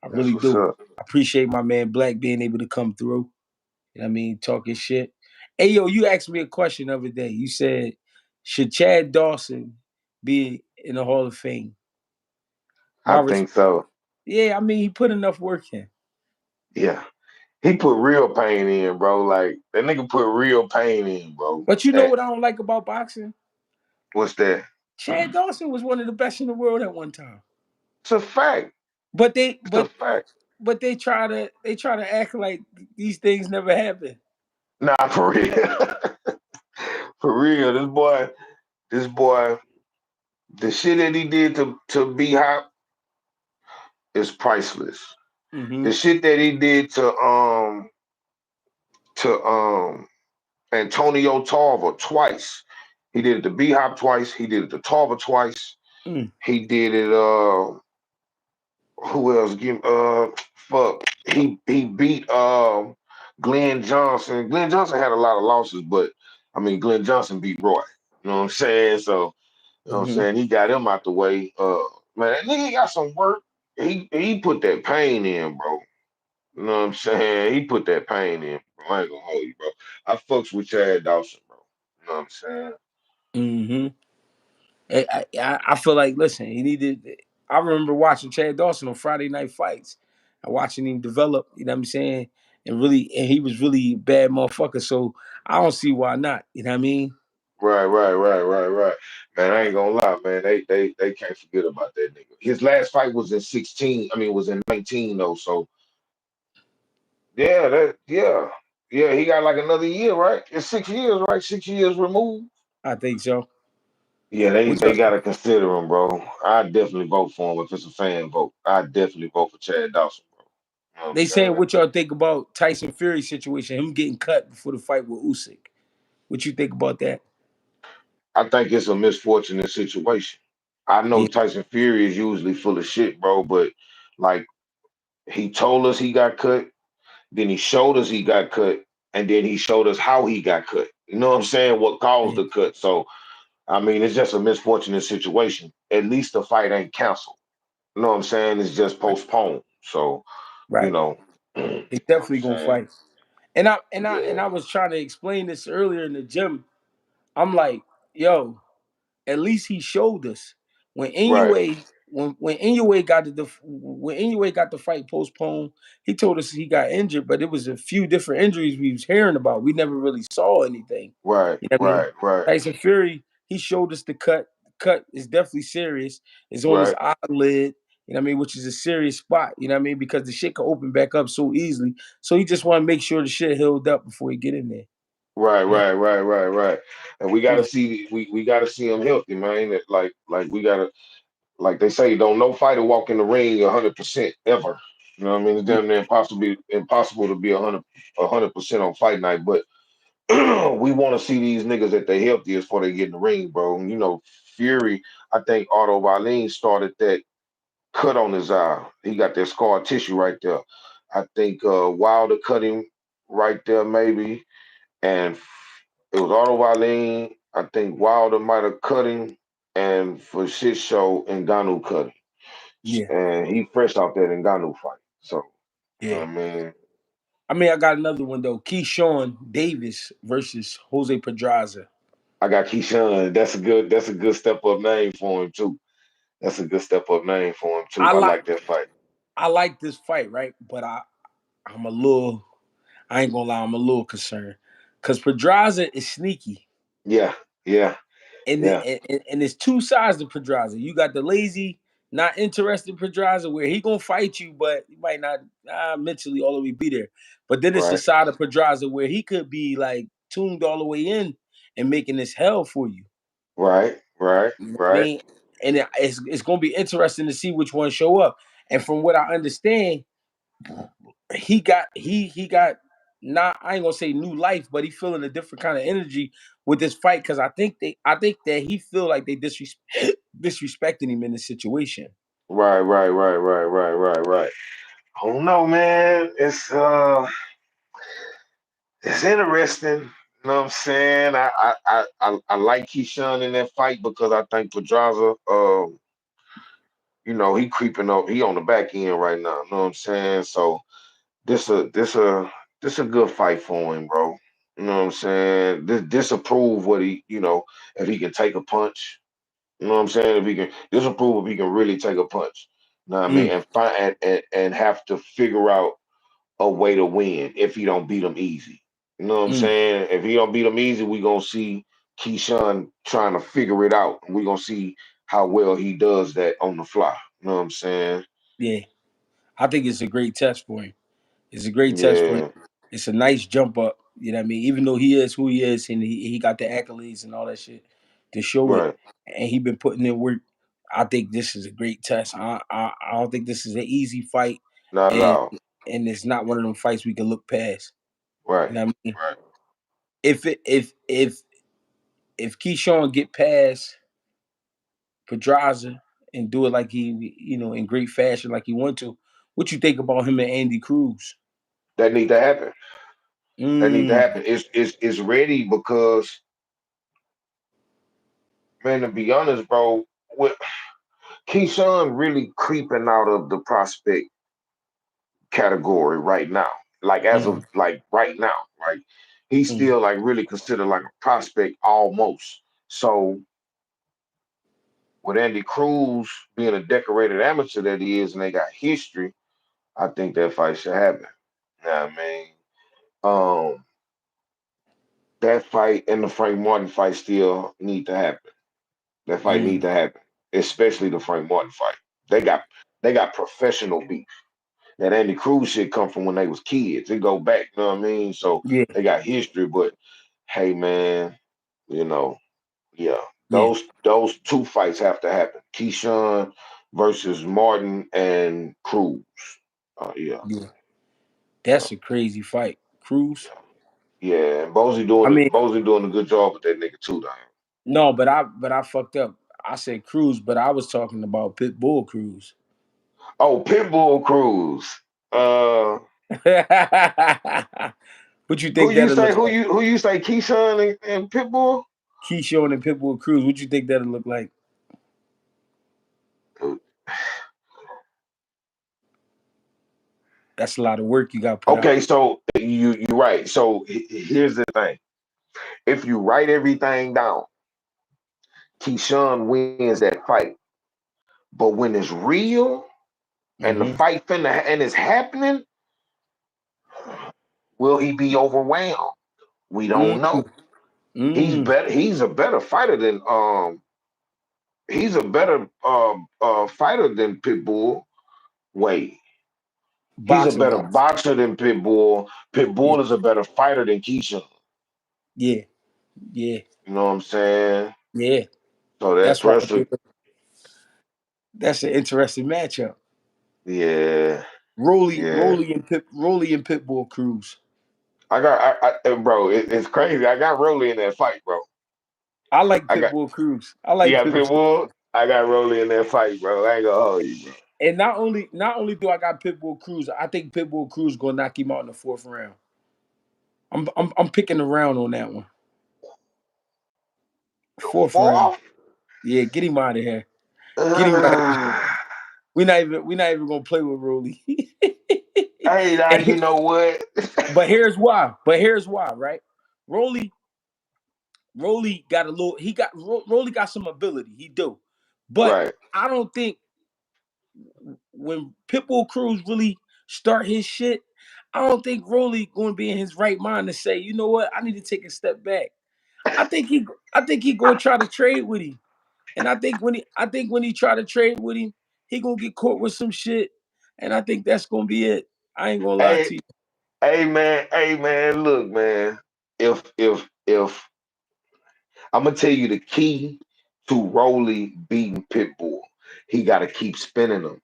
[SPEAKER 1] I
[SPEAKER 2] That's
[SPEAKER 1] really
[SPEAKER 2] what's
[SPEAKER 1] do.
[SPEAKER 2] up.
[SPEAKER 1] I appreciate my man Black being able to come through. You know what I mean? Talking shit. Hey, yo, you asked me a question the other day. You said, should Chad Dawson be in the Hall of Fame?
[SPEAKER 2] I
[SPEAKER 1] My
[SPEAKER 2] think
[SPEAKER 1] response,
[SPEAKER 2] so.
[SPEAKER 1] yeah, I mean, he put enough work in.
[SPEAKER 2] Yeah. He put real pain in, bro. Like that nigga put real pain in, bro.
[SPEAKER 1] But you know
[SPEAKER 2] And
[SPEAKER 1] what I don't like about boxing?
[SPEAKER 2] what's that?
[SPEAKER 1] Chad Dawson was one of the best in the world at one time.
[SPEAKER 2] It's a fact.
[SPEAKER 1] But they
[SPEAKER 2] It's a
[SPEAKER 1] but
[SPEAKER 2] fact.
[SPEAKER 1] but they try to act like these things never happened.
[SPEAKER 2] Nah, for real. For real. This boy, the shit that he did to be hot is priceless.
[SPEAKER 1] Mm-hmm.
[SPEAKER 2] The shit that he did to Antonio Tarver twice. He did it to B Hop twice. He did it to Tarver twice.
[SPEAKER 1] Mm.
[SPEAKER 2] He did it. Who else? Give fuck. He beat Glenn Johnson. Glenn Johnson had a lot of losses, but I mean Glenn Johnson beat Roy. You know what I'm saying? So you know what I'm
[SPEAKER 1] Mm-hmm.
[SPEAKER 2] saying? He got him out the way. Man, that nigga got some work. He put that pain in, bro. You know what I'm saying? He put that pain in, bro. I ain't gonna hold you, bro. I fucks with Chad Dawson, bro. You know what I'm saying?
[SPEAKER 1] Mm-hmm. I feel like, listen, he needed. I remember watching Chad Dawson on Friday Night Fights and watching him develop. You know what I'm saying? And he was really a bad motherfucker. So I don't see why not. You know what I mean?
[SPEAKER 2] Right, right, right, right, right. Man, I ain't gonna lie, man. They can't forget about that nigga. His last fight was in 16. I mean, was in 19 though. So yeah, yeah. He got like another year, right? It's 6 years, right? 6 years removed.
[SPEAKER 1] I think so.
[SPEAKER 2] Yeah, they
[SPEAKER 1] What
[SPEAKER 2] they
[SPEAKER 1] you,
[SPEAKER 2] gotta consider him, bro. I definitely vote for him if it's a fan vote. I definitely vote for Chad Dawson, bro. You know what I'm
[SPEAKER 1] they saying
[SPEAKER 2] saying?
[SPEAKER 1] what y'all think about Tyson Fury situation? Him getting cut before the fight with Usyk. What you think about that?
[SPEAKER 2] I think it's a misfortunate situation. I know
[SPEAKER 1] Yeah.
[SPEAKER 2] Tyson Fury is usually full of shit, bro, but like he told us he got cut, then he showed us he got cut, and then he showed us how he got cut. You know what I'm saying? What caused
[SPEAKER 1] Yeah.
[SPEAKER 2] the cut. So I mean, it's just a misfortunate situation. At least the fight ain't canceled. You know what I'm saying? It's just
[SPEAKER 1] Right.
[SPEAKER 2] postponed. So, you
[SPEAKER 1] Right.
[SPEAKER 2] know, you know
[SPEAKER 1] They
[SPEAKER 2] what I'm
[SPEAKER 1] definitely gonna
[SPEAKER 2] saying?
[SPEAKER 1] fight. And I
[SPEAKER 2] Yeah.
[SPEAKER 1] was trying to explain this earlier in the gym. I'm like, yo, at least he showed us when
[SPEAKER 2] Right.
[SPEAKER 1] Inoue when Inoue got the fight postponed. He told us he got injured, but it was a few different injuries we was hearing about. We never really saw anything.
[SPEAKER 2] Right.
[SPEAKER 1] You know what I mean?
[SPEAKER 2] Right. Right.
[SPEAKER 1] Tyson Fury, he showed us the cut. The cut is definitely serious. It's on his
[SPEAKER 2] Right.
[SPEAKER 1] eyelid. You know what I mean? Which is a serious spot. You know what I mean? Because the shit can open back up so easily. So he just want to make sure the shit healed up before he get in there.
[SPEAKER 2] Right,
[SPEAKER 1] You know?
[SPEAKER 2] right, right, right, right. And we
[SPEAKER 1] Yeah.
[SPEAKER 2] gotta see we gotta see him healthy, man. Like we gotta, like they say, don't no fighter walk in the ring 100% ever. You know what I mean? It's
[SPEAKER 1] Yeah.
[SPEAKER 2] damn near impossible to be 100% on fight night. But we want to see these niggas at their healthiest before they get in the ring, bro. And, Fury, I think Otto Wallin started that cut on his eye. He got that scar tissue right there. I think Wilder cut him right there, maybe. And it was Otto Wallin. I think Wilder might have cut him. And for shit show, Ngannou cut him.
[SPEAKER 1] Yeah.
[SPEAKER 2] And he fresh off that Ngannou fight. So, you know
[SPEAKER 1] Yeah.
[SPEAKER 2] what I mean?
[SPEAKER 1] I mean, I got another one though. Keyshawn Davis versus Jose Pedraza.
[SPEAKER 2] I got Keyshawn. That's a good step up name for him too. That's a good step up name for him too.
[SPEAKER 1] I
[SPEAKER 2] I
[SPEAKER 1] like
[SPEAKER 2] like that fight.
[SPEAKER 1] I like this fight, right? But I'm a little I ain't gonna lie, I'm a little concerned because Pedraza is sneaky,
[SPEAKER 2] Yeah, yeah,
[SPEAKER 1] and,
[SPEAKER 2] yeah.
[SPEAKER 1] and there's two sides to Pedraza. You got the lazy, not interested Pedraza where he gonna fight you, but he might not mentally all the way be there. But then it's the
[SPEAKER 2] Right,
[SPEAKER 1] side of Pedraza where he could be like tuned all the way in and making this hell for you.
[SPEAKER 2] right, right,
[SPEAKER 1] You know what I
[SPEAKER 2] right,
[SPEAKER 1] mean? And it's gonna be interesting to see which one show up. And from what I understand, he got not I ain't gonna say new life, but he feeling a different kind of energy with this fight because I think that he feel like they disrespecting him in this situation.
[SPEAKER 2] right, right, right, right, right, right, right. I don't know, man. It's interesting. You know what I'm saying? I like Keyshawn in that fight because I think Pedraza, he creeping up. He on the back end right now. You know what I'm saying? So this a this a this a good fight for him, bro. You know what I'm saying? This disapprove what if he can take a punch. You know what I'm saying? If he can disapprove if he can really take a punch. You know what I mean?
[SPEAKER 1] Mm,
[SPEAKER 2] And find and have to figure out a way to win if he don't beat him easy. You know what I'm
[SPEAKER 1] mm,
[SPEAKER 2] saying? If he don't beat him easy, we gonna see Keyshawn trying to figure it out. We gonna see how well he does that on the fly. You know what I'm saying?
[SPEAKER 1] yeah, I think it's a great test for him. It's a great test for him.
[SPEAKER 2] Yeah,
[SPEAKER 1] It's a nice jump up. You know what I mean? Even though he is who he is and he got the accolades and all that shit to show it,
[SPEAKER 2] right.
[SPEAKER 1] and he been putting in work. I think this is a great test. I don't think this is an easy fight,
[SPEAKER 2] Not at
[SPEAKER 1] and
[SPEAKER 2] all.
[SPEAKER 1] it's not one of them fights we can look past. You
[SPEAKER 2] Right,
[SPEAKER 1] know what I mean?
[SPEAKER 2] right.
[SPEAKER 1] If it if Keyshawn get past Pedraza and do it like he in great fashion like he want to, what you think about him and Andy Cruz?
[SPEAKER 2] That need to happen. That need to
[SPEAKER 1] Mm,
[SPEAKER 2] happen. It's ready because, man, to be honest, bro, with Keyshawn really creeping out of the prospect category right now. Like as
[SPEAKER 1] mm,
[SPEAKER 2] of like right now, like he's
[SPEAKER 1] mm,
[SPEAKER 2] still like really considered like a prospect almost. So with Andy Cruz being a decorated amateur that he is, and they got history, I think that fight should happen. You know what I mean? Um, that fight and the Frank Martin fight still need to happen. That fight need
[SPEAKER 1] mm.
[SPEAKER 2] to happen, especially the Frank Martin fight. They got they got professional beef. That Andy Cruz shit come from when they was kids. It go back, you know what I mean? So
[SPEAKER 1] Yeah,
[SPEAKER 2] they got history, but hey man, you know, yeah.
[SPEAKER 1] yeah,
[SPEAKER 2] Those two fights have to happen. Keyshawn versus Martin and Cruz. Yeah,
[SPEAKER 1] yeah.
[SPEAKER 2] yeah,
[SPEAKER 1] That's a crazy fight. Cruz.
[SPEAKER 2] yeah. Yeah, and
[SPEAKER 1] I mean,
[SPEAKER 2] Bozy doing a good job with that nigga too, though.
[SPEAKER 1] no, but I fucked up. I said Cruz, but I was talking about Pitbull Cruz.
[SPEAKER 2] Oh, Pitbull Cruz. Uh,
[SPEAKER 1] What you think that'll look like?
[SPEAKER 2] who you say Keyshawn and Pitbull?
[SPEAKER 1] Keyshawn and Pitbull Cruz. What you think that'll look like? That's a lot of work you got to put out.
[SPEAKER 2] Okay, so you're right. So here's the thing: if you write everything down, Keyshawn wins that fight. But when it's real and the
[SPEAKER 1] Mm-hmm.
[SPEAKER 2] fight finna and it's happening, will he be overwhelmed? We don't
[SPEAKER 1] Mm,
[SPEAKER 2] know. He's
[SPEAKER 1] mm.
[SPEAKER 2] better. He's a better fighter than He's a better fighter than Pitbull. Wait, he's a
[SPEAKER 1] Boxing
[SPEAKER 2] better
[SPEAKER 1] wise.
[SPEAKER 2] boxer than Pitbull.
[SPEAKER 1] Yeah,
[SPEAKER 2] Pitbull is a better fighter than Keyshawn.
[SPEAKER 1] yeah, yeah,
[SPEAKER 2] You know what I'm saying?
[SPEAKER 1] yeah.
[SPEAKER 2] So
[SPEAKER 1] That's why I think that's an interesting matchup.
[SPEAKER 2] yeah, yeah.
[SPEAKER 1] Roly and Pitbull Cruz.
[SPEAKER 2] Bro, it's crazy. I got Roelly in that fight, bro.
[SPEAKER 1] I like
[SPEAKER 2] I got,
[SPEAKER 1] Pitbull Cruz. I
[SPEAKER 2] you
[SPEAKER 1] like
[SPEAKER 2] got
[SPEAKER 1] Pitbull.
[SPEAKER 2] Pitbull. I got Roelly in that fight, bro. I ain't gonna hold you, bro.
[SPEAKER 1] And not only do I got Pitbull Cruz, I think Pitbull Cruz gonna knock him out in the fourth round. I'm picking the round on that one.
[SPEAKER 2] The
[SPEAKER 1] Fourth round.
[SPEAKER 2] fourth.
[SPEAKER 1] Yeah, get him out of here. Get him out of here.
[SPEAKER 2] Uh,
[SPEAKER 1] We not even gonna play with Roly.
[SPEAKER 2] Hey, now you know what?
[SPEAKER 1] But here's why. But here's why, right? Roelly, Roelly got a little. Roelly got some ability. He do, but
[SPEAKER 2] Right.
[SPEAKER 1] I don't think when Pitbull Cruz really start his shit, I don't think Roelly going to be in his right mind to say, you know what, I need to take a step back. I think he, I think he going to try to trade with him, and I think when he try to trade with him, he gonna get caught with some shit, and I think that's gonna be it. I ain't gonna lie
[SPEAKER 2] Hey,
[SPEAKER 1] to you.
[SPEAKER 2] hey man, look, man. If I'm gonna tell you the key to Roly beating Pitbull, he gotta keep spinning them.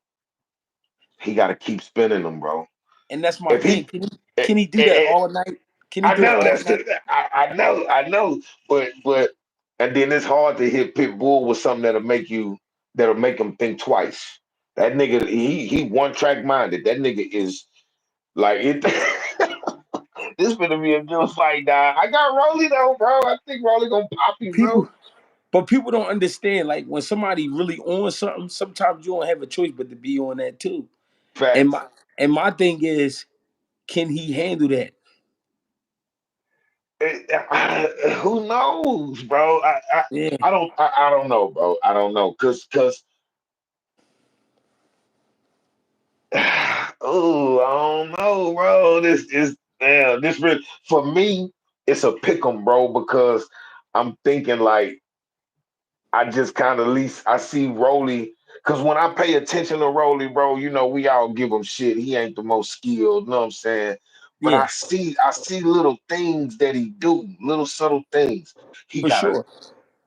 [SPEAKER 2] He gotta keep spinning them, bro.
[SPEAKER 1] And that's my
[SPEAKER 2] If
[SPEAKER 1] thing.
[SPEAKER 2] he, eh,
[SPEAKER 1] Can he do that
[SPEAKER 2] eh,
[SPEAKER 1] all night? Can he
[SPEAKER 2] I
[SPEAKER 1] do it
[SPEAKER 2] know
[SPEAKER 1] all
[SPEAKER 2] that's
[SPEAKER 1] night?
[SPEAKER 2] the, I know, but and then it's hard to hit Pitbull with something that'll make him think twice. That nigga, he one track minded. That nigga is like it. This gonna be a good fight, dog. I got Rolly though, bro. I think Rolly gonna pop him, bro.
[SPEAKER 1] People, but people don't understand. Like when somebody really on something, sometimes you don't have a choice but to be on that too. And
[SPEAKER 2] Facts.
[SPEAKER 1] my thing is, can he handle that?
[SPEAKER 2] Who knows, bro?
[SPEAKER 1] Yeah,
[SPEAKER 2] I don't know, bro. I don't know, cause oh, I don't know, bro. This is damn. This really for me. It's a pick 'em, bro, because I'm thinking like I just kind of least I see Roly because when I pay attention to Roly, bro, you know we all give him shit. He ain't the most skilled, you know what I'm saying? But
[SPEAKER 1] yeah,
[SPEAKER 2] I see little things that he do, little subtle things. He
[SPEAKER 1] for
[SPEAKER 2] got a
[SPEAKER 1] sure.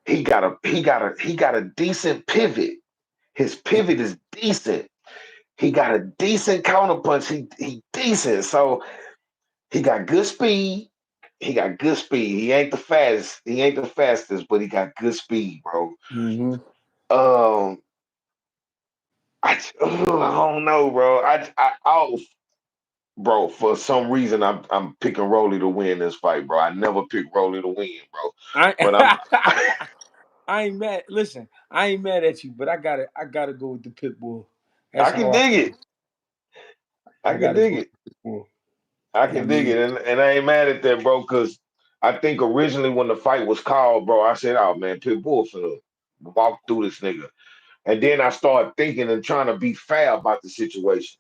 [SPEAKER 2] he got a decent pivot. His pivot is decent. He got a decent counterpunch. He decent. So he got good speed. He got good speed. He ain't the fastest. He ain't the fastest, but he got good speed, bro.
[SPEAKER 1] Hmm.
[SPEAKER 2] Um, I don't know, bro. Bro. For some reason, I'm picking Roly to win this fight, bro. I never pick Roly to win, bro.
[SPEAKER 1] I
[SPEAKER 2] But I'm
[SPEAKER 1] I ain't mad. Listen, I ain't mad at you, but I gotta go with the pit bull.
[SPEAKER 2] I
[SPEAKER 1] That's
[SPEAKER 2] can
[SPEAKER 1] how I
[SPEAKER 2] dig
[SPEAKER 1] feel.
[SPEAKER 2] it. I
[SPEAKER 1] I
[SPEAKER 2] can
[SPEAKER 1] gotta
[SPEAKER 2] dig
[SPEAKER 1] go with
[SPEAKER 2] it.
[SPEAKER 1] the pit bull.
[SPEAKER 2] I
[SPEAKER 1] Yeah, I
[SPEAKER 2] can dig
[SPEAKER 1] mean,
[SPEAKER 2] it, and I ain't mad at that, bro. Because I think originally when the fight was called, bro, I said, "Oh man, Pitbull finna walk through this nigga." And then I started thinking and trying to be fair about the situation.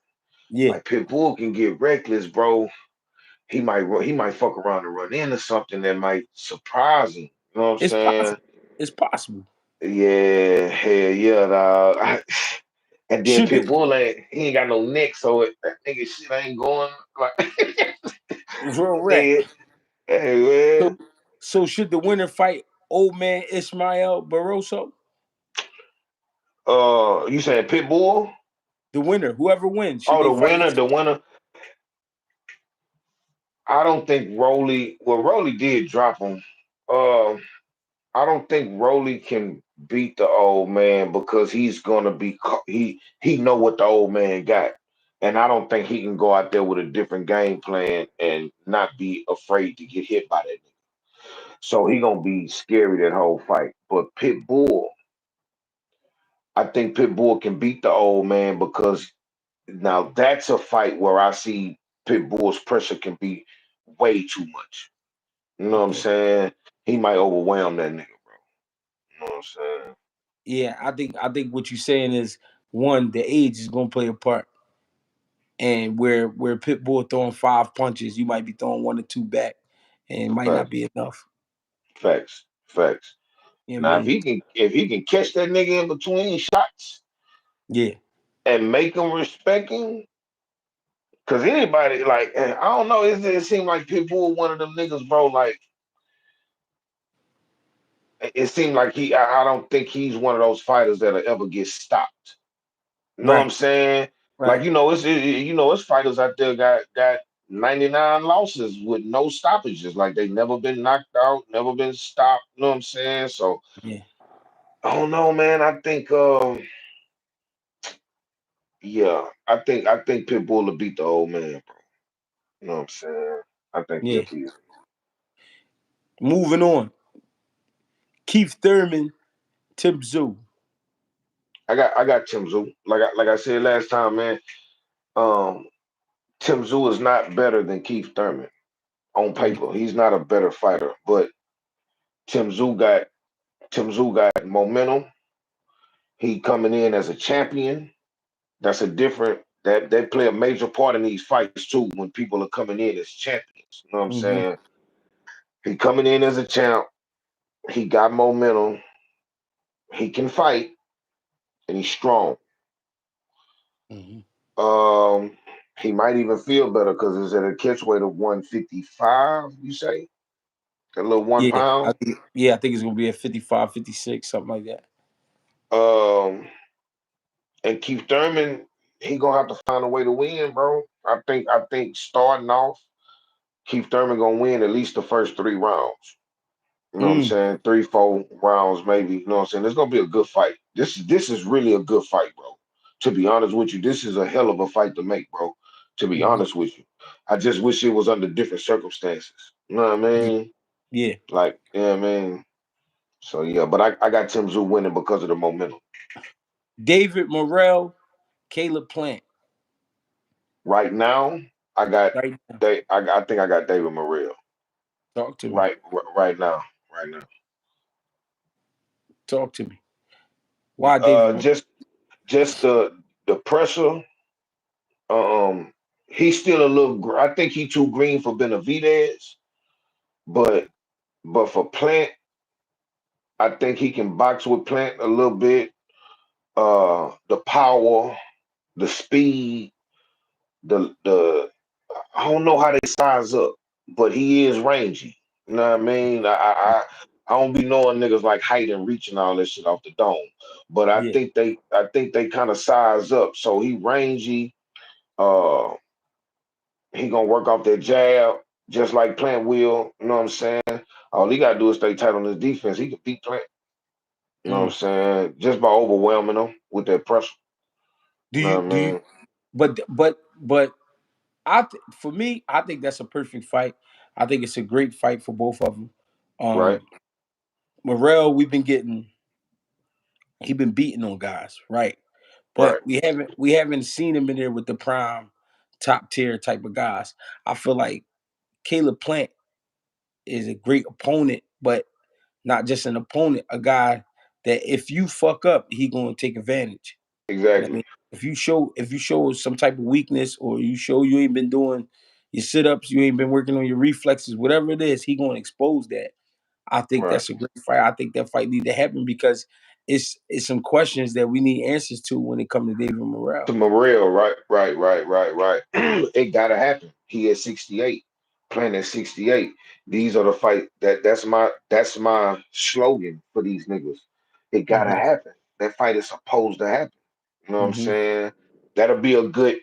[SPEAKER 1] yeah,
[SPEAKER 2] Like Pitbull can get reckless, bro. He might fuck around and run into something that might surprise him. You know what I'm
[SPEAKER 1] it's
[SPEAKER 2] saying?
[SPEAKER 1] possible. It's possible.
[SPEAKER 2] Yeah, hell yeah, dog. And then
[SPEAKER 1] Should the
[SPEAKER 2] Pitbull ain't got no neck, so that nigga shit ain't going like
[SPEAKER 1] correct?
[SPEAKER 2] nigga. Hey
[SPEAKER 1] So
[SPEAKER 2] man,
[SPEAKER 1] should the winner fight old man Ismael Barroso?
[SPEAKER 2] you saying Pitbull?
[SPEAKER 1] The winner, whoever wins, should
[SPEAKER 2] Oh,
[SPEAKER 1] they fight?
[SPEAKER 2] the winner. I don't think Roly. Well, Roly did drop him. Uh, I don't think Roly can beat the old man because he's gonna be he know what the old man got, and I don't think he can go out there with a different game plan and not be afraid to get hit by that nigga. So he gonna be scary that whole fight. But Pitbull, I think Pitbull can beat the old man because now that's a fight where I see Pitbull's pressure can be way too much. You know what I'm
[SPEAKER 1] Okay.
[SPEAKER 2] saying? He might overwhelm that nigga, bro. You know what I'm saying?
[SPEAKER 1] Yeah, I think what you're saying is one, the age is gonna play a part. And where Pitbull throwing 5 punches, you might be throwing one or two back, and it might not
[SPEAKER 2] Facts,
[SPEAKER 1] be enough.
[SPEAKER 2] facts.
[SPEAKER 1] You know what I
[SPEAKER 2] Now
[SPEAKER 1] mean?
[SPEAKER 2] if he can catch that nigga in between shots
[SPEAKER 1] Yeah,
[SPEAKER 2] and make him respect him, cause anybody like I don't know, it seemed like Pitbull one of them niggas, bro. Like it seemed like I don't think he's one of those fighters that'll ever get stopped. You know what I'm
[SPEAKER 1] right,
[SPEAKER 2] saying? Like
[SPEAKER 1] right.
[SPEAKER 2] you know it's fighters out there got 99 losses with no stoppages. Like they never been knocked out, never been stopped. You know what I'm saying? So
[SPEAKER 1] Yeah,
[SPEAKER 2] I don't know, man. I think yeah, I think Pitbull will beat the old man, bro. You know what I'm saying? I think
[SPEAKER 1] yeah.
[SPEAKER 2] he'll beat him.
[SPEAKER 1] Moving on. Keith Thurman, Tim Zoo.
[SPEAKER 2] I got Tim Zoo. Like I said last time, man. Um, Tim Tszyu is not better than Keith Thurman on
[SPEAKER 1] Mm-hmm.
[SPEAKER 2] paper. He's not a better fighter, but Tim Tszyu got Tim Tszyu got momentum. He coming in as a champion. That's a different that they play a major part in these fights too when people are coming in as champions. You know what I'm
[SPEAKER 1] Mm-hmm.
[SPEAKER 2] saying? He coming in as a champ. He got momentum. He can fight, and he's strong.
[SPEAKER 1] Mm-hmm.
[SPEAKER 2] Um, he might even feel better because it's at a catch weight of 155. You say a little one
[SPEAKER 1] Yeah,
[SPEAKER 2] pound.
[SPEAKER 1] I think it's gonna be at 55, 56, something like that.
[SPEAKER 2] Um, and Keith Thurman, he gonna have to find a way to win, bro. I think starting off, Keith Thurman gonna win at least the first 3 rounds. You know what I'm
[SPEAKER 1] Mm.
[SPEAKER 2] saying? 3, 4 rounds, maybe. You know what I'm saying? It's gonna be a good fight. This is really a good fight, bro. To be honest with you, this is a hell of a fight to make, bro. To be
[SPEAKER 1] Mm-hmm.
[SPEAKER 2] honest with you, I just wish it was under different circumstances. You know what I
[SPEAKER 1] Yeah.
[SPEAKER 2] mean?
[SPEAKER 1] Yeah.
[SPEAKER 2] Like, yeah, I mean. So yeah, but I got Tim Tszyu winning because of the momentum.
[SPEAKER 1] David Morrell, Caleb Plant.
[SPEAKER 2] Right now, I got
[SPEAKER 1] Right now.
[SPEAKER 2] I think I got David Morrell.
[SPEAKER 1] Talk to me.
[SPEAKER 2] Right now, right now.
[SPEAKER 1] Talk to me. Why David Morrell?
[SPEAKER 2] Just the pressure. Um, he's still a little. I think he too green for Benavidez, but for Plant, I think he can box with Plant a little bit. The power, the speed, the I don't know how they size up, but he is rangy. You know what I mean? I don't be knowing niggas like height and reach and all this shit off the dome, but I
[SPEAKER 1] Yeah.
[SPEAKER 2] think they kind of size up. So he rangy. Uh, he gonna work off that jab just like Plant will. You know what I'm saying? All he gotta do is stay tight on his defense. He can beat Plant. You know what I'm
[SPEAKER 1] Mm.
[SPEAKER 2] saying? Just by overwhelming him with that pressure.
[SPEAKER 1] Do
[SPEAKER 2] You know
[SPEAKER 1] you
[SPEAKER 2] what I
[SPEAKER 1] do you
[SPEAKER 2] mean?
[SPEAKER 1] but for me, I think that's a perfect fight. I think it's a great fight for both of them.
[SPEAKER 2] Right,
[SPEAKER 1] Morrell, he been beating on guys, right? But
[SPEAKER 2] right.
[SPEAKER 1] we haven't seen him in there with the prime top tier type of guys. I feel like Caleb Plant is a great opponent, but not just an opponent, a guy that if you fuck up, he gonna take advantage. You know what I
[SPEAKER 2] Exactly.
[SPEAKER 1] mean? If you show some type of weakness or you show you ain't been doing your sit ups, you ain't been working on your reflexes, whatever it is, he gonna expose that. I think
[SPEAKER 2] Right.
[SPEAKER 1] that's a great fight. I think that fight need to happen because it's some questions that we need answers to when it comes to David
[SPEAKER 2] To
[SPEAKER 1] Morrell.
[SPEAKER 2] Morrell, right. It gotta happen. He at 68, playing at 68. These are the fight that's my slogan for these niggas. It gotta
[SPEAKER 1] Mm-hmm.
[SPEAKER 2] happen. That fight is supposed to happen. You know what I'm
[SPEAKER 1] Mm-hmm.
[SPEAKER 2] saying? That'll be a good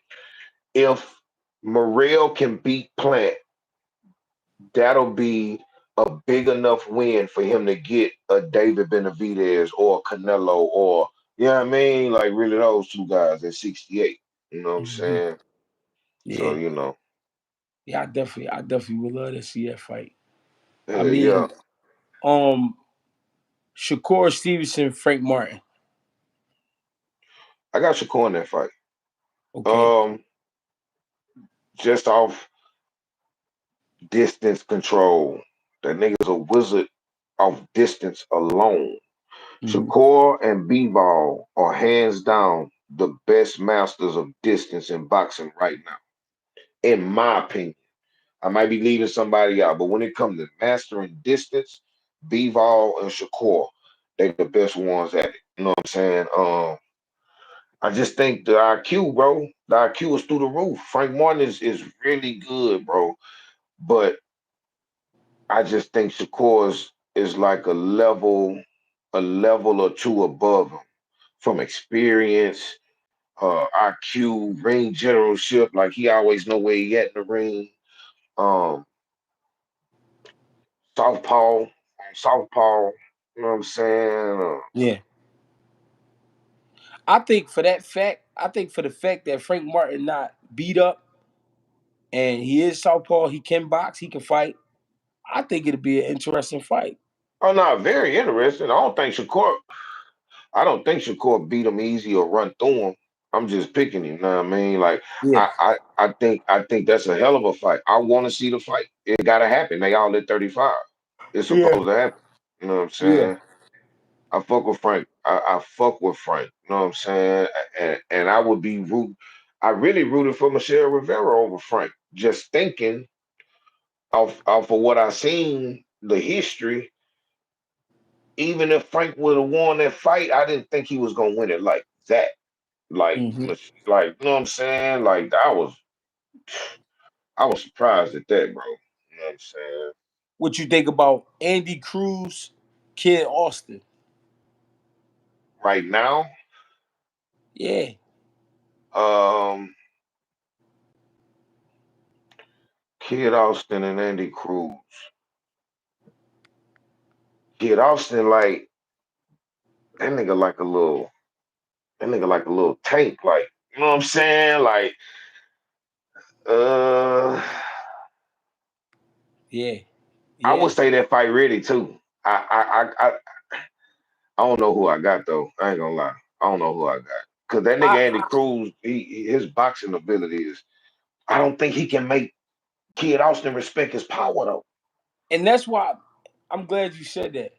[SPEAKER 2] if Morrell can beat Plant, that'll be a big enough win for him to get a David Benavidez or Canelo or you know what I mean? Like really those two guys at 68. You know what I'm
[SPEAKER 1] Mm-hmm.
[SPEAKER 2] saying? So,
[SPEAKER 1] Yeah, yeah, I definitely would love to see that fight. I
[SPEAKER 2] yeah.
[SPEAKER 1] mean, um, Shakur Stevenson, Frank Martin.
[SPEAKER 2] I got Shakur in that fight.
[SPEAKER 1] Okay.
[SPEAKER 2] Um, just off distance control. That nigga's a wizard off distance alone.
[SPEAKER 1] Mm-hmm.
[SPEAKER 2] Shakur and B-Ball are hands down the best masters of distance in boxing right now, in my opinion. I might be leaving somebody out, but when it comes to mastering distance, B-Ball and Shakur, they the best ones at it. You know what I'm saying? I just think the IQ, bro, the IQ is through the roof. Frank Martin is really good, bro. But I just think Shakur is like a level or two above him from experience, IQ, ring generalship. Like he always know where he at in the ring. Um, Southpaw, Southpaw. You know what I'm saying?
[SPEAKER 1] Yeah. I think for the fact that Frank Martin not beat up and he is southpaw, he can box, he can fight. I think it'd be an interesting fight.
[SPEAKER 2] Oh no, very interesting. I don't think Shakur beat him easy or run through him. I'm just picking him. You know what I mean? Like
[SPEAKER 1] Yeah,
[SPEAKER 2] I think that's a hell of a fight. I want to see the fight. It gotta happen. They all at 35. It's
[SPEAKER 1] yeah,
[SPEAKER 2] supposed to happen. You know what I'm
[SPEAKER 1] yeah,
[SPEAKER 2] saying? I fuck with Frank. I fuck with Frank. You know what I'm saying? And I would be root. I really rooted for Michelle Rivera over Frank. Just thinking off of what I seen, the history. Even if Frank would have won that fight, I didn't think he was gonna win it like that. Like,
[SPEAKER 1] hmm
[SPEAKER 2] like, you know what I'm saying? Like, I was surprised at that, bro. You know what I'm saying?
[SPEAKER 1] What you think about Andy Cruz, Kid Austin?
[SPEAKER 2] Right now,
[SPEAKER 1] Yeah,
[SPEAKER 2] um, Kid Austin and Andy Cruz. Kid Austin, like that nigga, like a little tank, like you know what I'm saying? Like, uh,
[SPEAKER 1] yeah,
[SPEAKER 2] I would
[SPEAKER 1] yeah.
[SPEAKER 2] say that fight ready too. I don't know who I got though. I ain't gonna lie. I don't know who I got because that nigga Andy
[SPEAKER 1] I
[SPEAKER 2] Cruz, his boxing ability is. I don't think he can make Kid Austin respect his power though.
[SPEAKER 1] and that's why I'm glad you said that.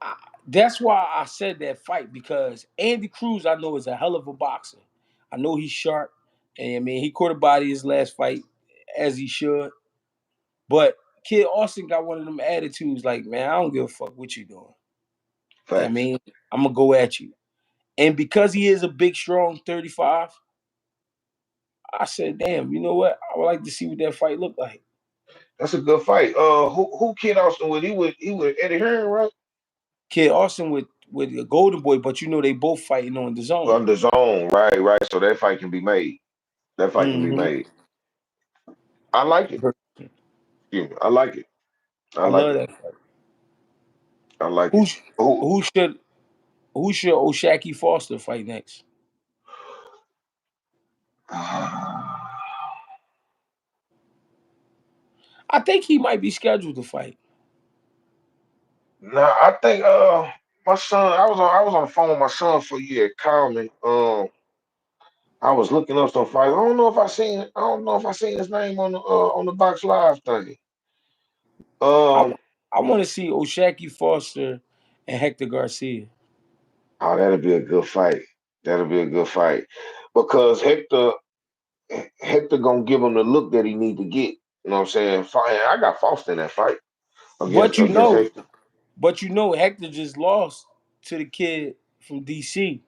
[SPEAKER 1] I, that's why I said that fight because Andy Cruz, I know, is a hell of a boxer. I know he's sharp, and I mean he caught a body his last fight as he should. But Kid Austin got one of them attitudes like, man, I don't give a fuck what you doing. I
[SPEAKER 2] Facts.
[SPEAKER 1] mean, I'm gonna go at you. And because he is a big, strong 35, I said, damn, you know what? I would like to see what that fight look like.
[SPEAKER 2] That's a good fight. Who Kid Austin with? He would Eddie Hearn, right?
[SPEAKER 1] Kid Austin with the Golden Boy, but you know they both fighting on the zone.
[SPEAKER 2] On the zone, right, right. So that fight can be made. That fight can be
[SPEAKER 1] Hmm
[SPEAKER 2] made. I like it. Excuse me. I like it. I
[SPEAKER 1] I
[SPEAKER 2] like
[SPEAKER 1] love
[SPEAKER 2] it.
[SPEAKER 1] that fight.
[SPEAKER 2] I like
[SPEAKER 1] Who
[SPEAKER 2] it.
[SPEAKER 1] sh-
[SPEAKER 2] Who?
[SPEAKER 1] who should who should Oshaki Foster fight next? I think he might be scheduled to fight.
[SPEAKER 2] Nah, I think my son. I was on the phone with my son for a year. Called me. I was looking up some fights. I don't know if I seen his name on the Box Live thing.
[SPEAKER 1] I,
[SPEAKER 2] Um,
[SPEAKER 1] I want to see Oshaki Foster and Hector Garcia.
[SPEAKER 2] oh, that'll be a good fight. That'll be a good fight because Hector gonna give him the look that he need to get. You know what I'm saying? I got Foster in that fight against
[SPEAKER 1] But you
[SPEAKER 2] against
[SPEAKER 1] know,
[SPEAKER 2] Hector
[SPEAKER 1] but you know, Hector just lost to the kid from DC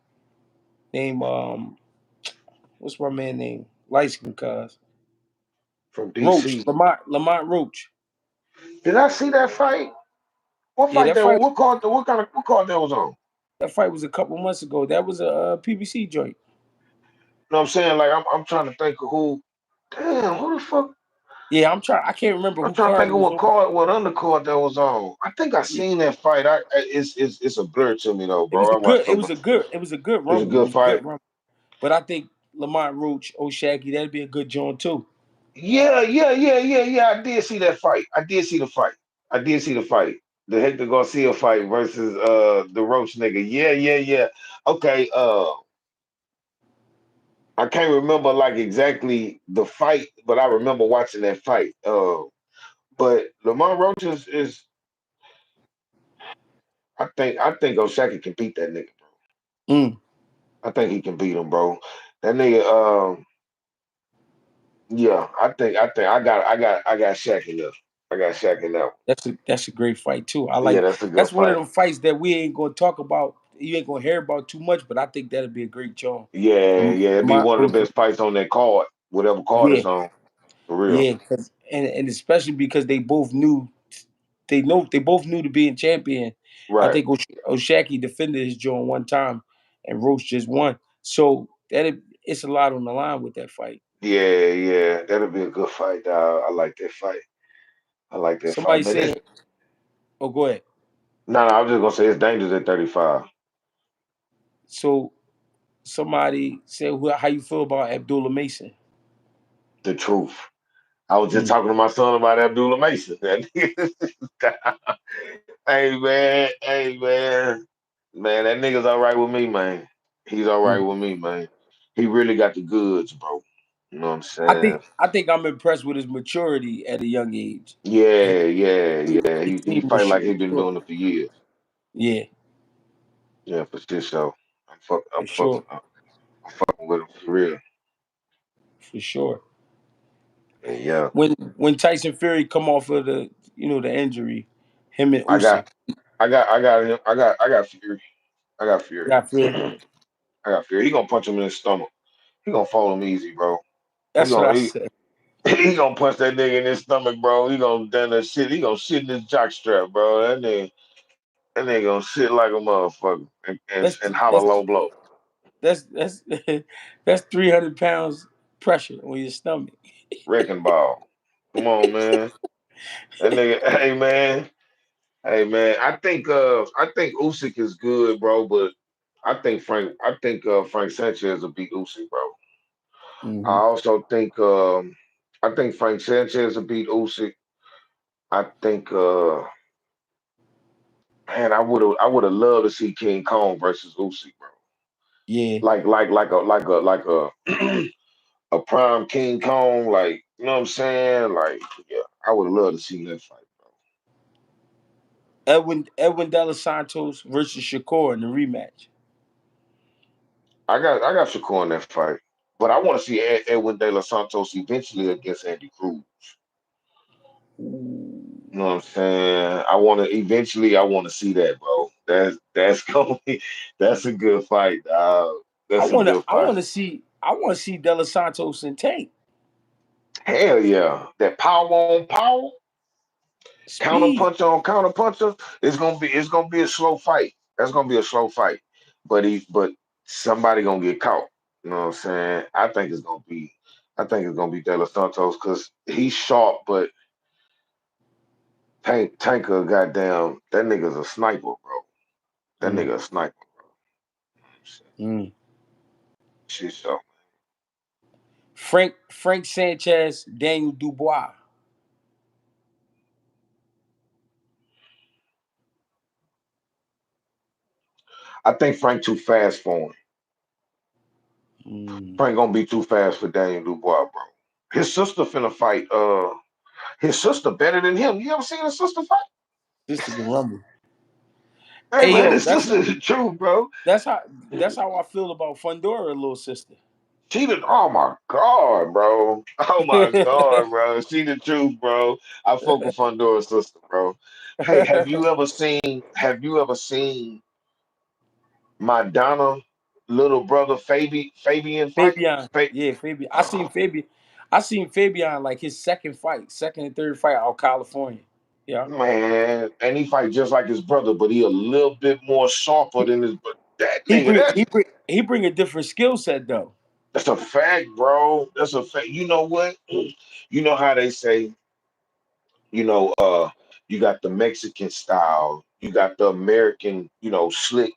[SPEAKER 1] named what's my man name? Light skin cuz
[SPEAKER 2] from
[SPEAKER 1] Roach,
[SPEAKER 2] DC.
[SPEAKER 1] Lamont Roach.
[SPEAKER 2] Did I see that fight? What
[SPEAKER 1] Yeah,
[SPEAKER 2] fight that? What card? What card that was on?
[SPEAKER 1] that fight was a couple months ago. That was a PBC joint.
[SPEAKER 2] You know what I'm saying? Like I'm trying to think of who. Damn, who the fuck?
[SPEAKER 1] Yeah, I'm trying. I can't remember
[SPEAKER 2] I'm
[SPEAKER 1] who
[SPEAKER 2] trying to
[SPEAKER 1] card
[SPEAKER 2] think
[SPEAKER 1] it
[SPEAKER 2] of
[SPEAKER 1] was
[SPEAKER 2] what
[SPEAKER 1] on.
[SPEAKER 2] card, what undercard that was on. I think I
[SPEAKER 1] Yeah,
[SPEAKER 2] seen that fight. It's a blur to me though,
[SPEAKER 1] it was
[SPEAKER 2] bro.
[SPEAKER 1] a
[SPEAKER 2] I watched
[SPEAKER 1] good. It
[SPEAKER 2] some.
[SPEAKER 1] was a good. It was a good
[SPEAKER 2] It's a
[SPEAKER 1] rumble. It
[SPEAKER 2] good
[SPEAKER 1] was a good
[SPEAKER 2] fight.
[SPEAKER 1] rumble. But I think Lamont Roach, Oshaki, that'd be a good joint too.
[SPEAKER 2] Yeah, yeah, yeah, yeah, yeah. I did see that fight. I did see the fight. I did see the fight. The Hector Garcia fight versus the Roach nigga. Yeah, yeah, yeah. Okay. I can't remember like exactly the fight, but I remember watching that fight. But Lamar Roach is I think Osaka can beat that nigga, bro.
[SPEAKER 1] Mm,
[SPEAKER 2] I think he can beat him, bro. That nigga, yeah, I got Shaq in there. I got Shaq in there.
[SPEAKER 1] that's a great fight too. I
[SPEAKER 2] Yeah,
[SPEAKER 1] like
[SPEAKER 2] that's a good
[SPEAKER 1] that's one of
[SPEAKER 2] fight.
[SPEAKER 1] them fights that we ain't gonna talk about. You ain't gonna hear about too much, but I think that'd be a great joint.
[SPEAKER 2] Yeah, yeah, it'd be
[SPEAKER 1] Lamont
[SPEAKER 2] one of
[SPEAKER 1] Roach.
[SPEAKER 2] the best fights on that card, whatever card
[SPEAKER 1] Yeah,
[SPEAKER 2] it's on, for real.
[SPEAKER 1] yeah, and especially because they both knew to being champion. I
[SPEAKER 2] Right.
[SPEAKER 1] think Oshaki defended his joint one time, and Roach just won. So it's a lot on the line with that fight.
[SPEAKER 2] Yeah, yeah, that'll be a good fight, dog. I like that fight. I like that fight,
[SPEAKER 1] Somebody
[SPEAKER 2] man.
[SPEAKER 1] saying, "Oh, go ahead."
[SPEAKER 2] No, I was just gonna say it's dangerous at 35.
[SPEAKER 1] So somebody said, "How you feel about Abdullah Mason?"
[SPEAKER 2] The truth. I was just
[SPEAKER 1] Mm.
[SPEAKER 2] talking to my son about Abdullah Mason. Hey man, man, that nigga's all right with me, man. He's all right
[SPEAKER 1] Mhm.
[SPEAKER 2] with me, man. He really got the goods, bro. You know what I'm
[SPEAKER 1] I
[SPEAKER 2] saying?
[SPEAKER 1] think I think I'm impressed with his maturity at a young age. And
[SPEAKER 2] Yeah, yeah, yeah.
[SPEAKER 1] he
[SPEAKER 2] He
[SPEAKER 1] seemed
[SPEAKER 2] fight like he been
[SPEAKER 1] mature.
[SPEAKER 2] doing it for years.
[SPEAKER 1] Yeah,
[SPEAKER 2] Yeah, for sure. So
[SPEAKER 1] for sure,
[SPEAKER 2] I'm fucking with him for real.
[SPEAKER 1] for sure.
[SPEAKER 2] Yeah.
[SPEAKER 1] When Tyson Fury come off of the injury, him and
[SPEAKER 2] I got
[SPEAKER 1] Usyk
[SPEAKER 2] him. I got Fury. I got Fury.
[SPEAKER 1] got Fury.
[SPEAKER 2] I got Fury. He gonna punch him in his stomach. He gonna fall him easy, bro. He
[SPEAKER 1] That's what I
[SPEAKER 2] gonna
[SPEAKER 1] said.
[SPEAKER 2] he gonna punch that nigga in his stomach, bro. He gonna done that shit. He gonna shit in his jock strap, bro. That nigga gonna shit like a motherfucker
[SPEAKER 1] That's
[SPEAKER 2] and holler
[SPEAKER 1] that's
[SPEAKER 2] low blow.
[SPEAKER 1] that's that's 300 pounds pressure on your stomach.
[SPEAKER 2] Wrecking ball. Come on, man. That nigga, hey man. I think Usyk is good, bro, but I think Frank Sanchez will beat Usyk, bro. I
[SPEAKER 1] Hmm.
[SPEAKER 2] also I think Frank Sanchez will beat Usyk. I think man, I would have loved to see King Kong versus Usyk, bro.
[SPEAKER 1] Yeah,
[SPEAKER 2] Like a a prime King Kong, like you know what I'm saying? Like, yeah, I would love to see that fight, bro.
[SPEAKER 1] Edwin De Los Santos versus Shakur in the rematch.
[SPEAKER 2] I got Shakur in that fight, but I want to see Edwin De Los Santos eventually against Andy Cruz.
[SPEAKER 1] Ooh.
[SPEAKER 2] You know what I'm saying? I want to see that, bro. That's gonna be that's a good fight, dog.
[SPEAKER 1] I
[SPEAKER 2] That's a
[SPEAKER 1] wanna
[SPEAKER 2] good
[SPEAKER 1] I
[SPEAKER 2] fight.
[SPEAKER 1] wanna see I wanna see De Los Santos and Tank.
[SPEAKER 2] Hell yeah, that power on power, counter
[SPEAKER 1] Speed.
[SPEAKER 2] puncher on counter puncher. It's gonna be a slow fight. That's gonna be a slow fight, but somebody gonna get caught. You know what I'm saying? I think it's gonna be De Los Santos because he's sharp, but Tanker, goddamn, that nigga's a sniper, bro. That
[SPEAKER 1] Mm,
[SPEAKER 2] nigga a sniper.
[SPEAKER 1] mm.
[SPEAKER 2] Shit, so
[SPEAKER 1] Frank Sanchez, Daniel Dubois.
[SPEAKER 2] I think Frank too fast for him.
[SPEAKER 1] Mm.
[SPEAKER 2] Frank gonna be too fast for Daniel Dubois, bro. His sister finna fight. His sister better than him. You ever seen his sister fight?
[SPEAKER 1] Sister can rumble.
[SPEAKER 2] Hey
[SPEAKER 1] Hey
[SPEAKER 2] man,
[SPEAKER 1] yo,
[SPEAKER 2] his sister is the truth, bro.
[SPEAKER 1] that's how that's how I feel about Fundora, little sister.
[SPEAKER 2] She the oh my god, bro. Oh my god, bro. She the truth, bro. I fuck with Fondora's sister, bro. Hey, have you ever seen Madonna little brother Fabian fight?
[SPEAKER 1] Fabian, yeah, Fabian. I seen
[SPEAKER 2] Oh,
[SPEAKER 1] Fabian. I seen Fabian like his second fight, second and third fight out of California. Yeah,
[SPEAKER 2] man, and he fight just like his brother, but he a little bit more sharper than his brother. That
[SPEAKER 1] he
[SPEAKER 2] nigga,
[SPEAKER 1] bring he bring he bring a different skill set though.
[SPEAKER 2] that's a fact, bro. That's a fact. You know what? You know how they say, you know, you got the Mexican style, you got the American, slick,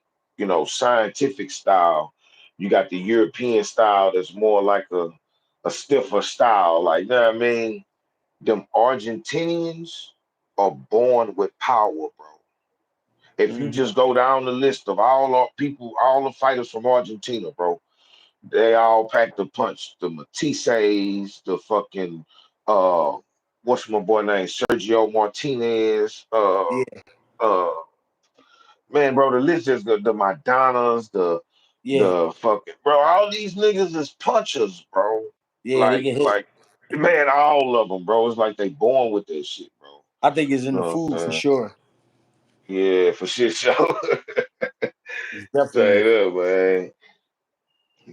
[SPEAKER 2] scientific style. You got the European style that's more like a stiffer style. Like, you know what I mean? Them Argentinians are born with power, bro. If you
[SPEAKER 1] Hmm.
[SPEAKER 2] just go down the list of all our people, all the fighters from Argentina, bro, they all packed the punch. The Matisses, the fucking what's my boy name? Sergio Martinez.
[SPEAKER 1] Yeah,
[SPEAKER 2] Uh man, bro, the list is the Madonnas,
[SPEAKER 1] yeah,
[SPEAKER 2] the fucking bro, all these niggas is punchers, bro.
[SPEAKER 1] yeah. They get hit.
[SPEAKER 2] Like man, all of them, bro. It's like they born with that shit, bro.
[SPEAKER 1] I think it's in
[SPEAKER 2] You
[SPEAKER 1] the
[SPEAKER 2] know what
[SPEAKER 1] food
[SPEAKER 2] I'm
[SPEAKER 1] for
[SPEAKER 2] saying?
[SPEAKER 1] sure.
[SPEAKER 2] Yeah, for shit show.
[SPEAKER 1] It's definitely in the
[SPEAKER 2] Straight
[SPEAKER 1] food.
[SPEAKER 2] up, man.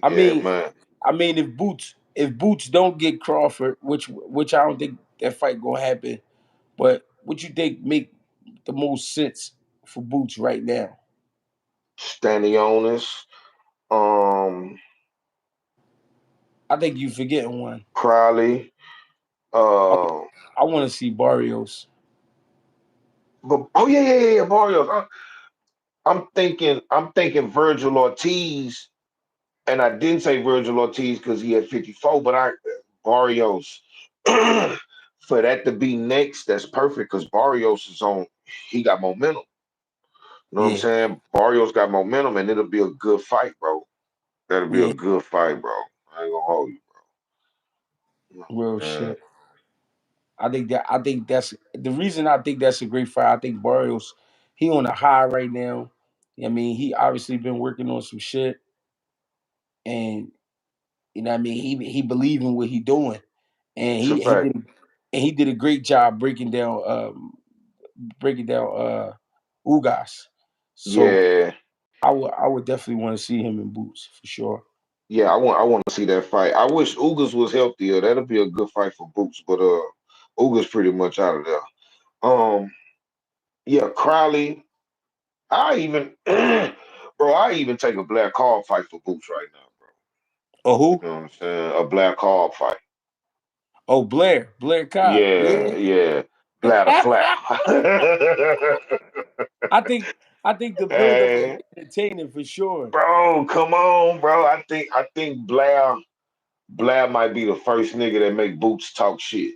[SPEAKER 1] I
[SPEAKER 2] Yeah,
[SPEAKER 1] mean,
[SPEAKER 2] man.
[SPEAKER 1] if Boots don't get Crawford, which I don't think that fight gonna happen, but what you think make the most sense for Boots right now?
[SPEAKER 2] Stanionis, um,
[SPEAKER 1] I think you forgetting one.
[SPEAKER 2] Crowley,
[SPEAKER 1] I,
[SPEAKER 2] uh,
[SPEAKER 1] I want to see Barrios.
[SPEAKER 2] but oh yeah, Barrios. I'm thinking Virgil Ortiz, and I didn't say Virgil Ortiz because he had 54, but I Barrios for that to be next, that's perfect because Barrios is on. He got momentum. You know what I'm
[SPEAKER 1] Yeah,
[SPEAKER 2] saying? Barrios got momentum, and it'll be a good fight, bro. That'll be a
[SPEAKER 1] Yeah,
[SPEAKER 2] good fight, bro. I ain't gonna hold you, bro.
[SPEAKER 1] real
[SPEAKER 2] Uh,
[SPEAKER 1] shit. I think that's the reason I think that's a great fight. I think Barrios, he on a high right now. I mean, he obviously been working on some shit, and you know what I mean. He believe in what he doing, and
[SPEAKER 2] it's a
[SPEAKER 1] he
[SPEAKER 2] fact.
[SPEAKER 1] did he did a great job breaking down Ugas. So
[SPEAKER 2] Yeah,
[SPEAKER 1] I would definitely want to see him in boots for sure.
[SPEAKER 2] yeah. I want to see that fight. I wish Ugas was healthier. That'll be a good fight for Boots, but Ugas pretty much out of there. Um, yeah, Crowley. I even, bro. I even take a black card fight for Boots right now, bro.
[SPEAKER 1] Oh
[SPEAKER 2] You
[SPEAKER 1] who?
[SPEAKER 2] know what I'm saying? A black card fight.
[SPEAKER 1] Oh Blair Cobb.
[SPEAKER 2] Yeah,
[SPEAKER 1] Yeah.
[SPEAKER 2] yeah. Bladder flap.
[SPEAKER 1] I think I think the build up gonna
[SPEAKER 2] Hey,
[SPEAKER 1] be entertaining for sure.
[SPEAKER 2] bro, come on, bro. I think Blair might be the first nigga that make Boots talk shit.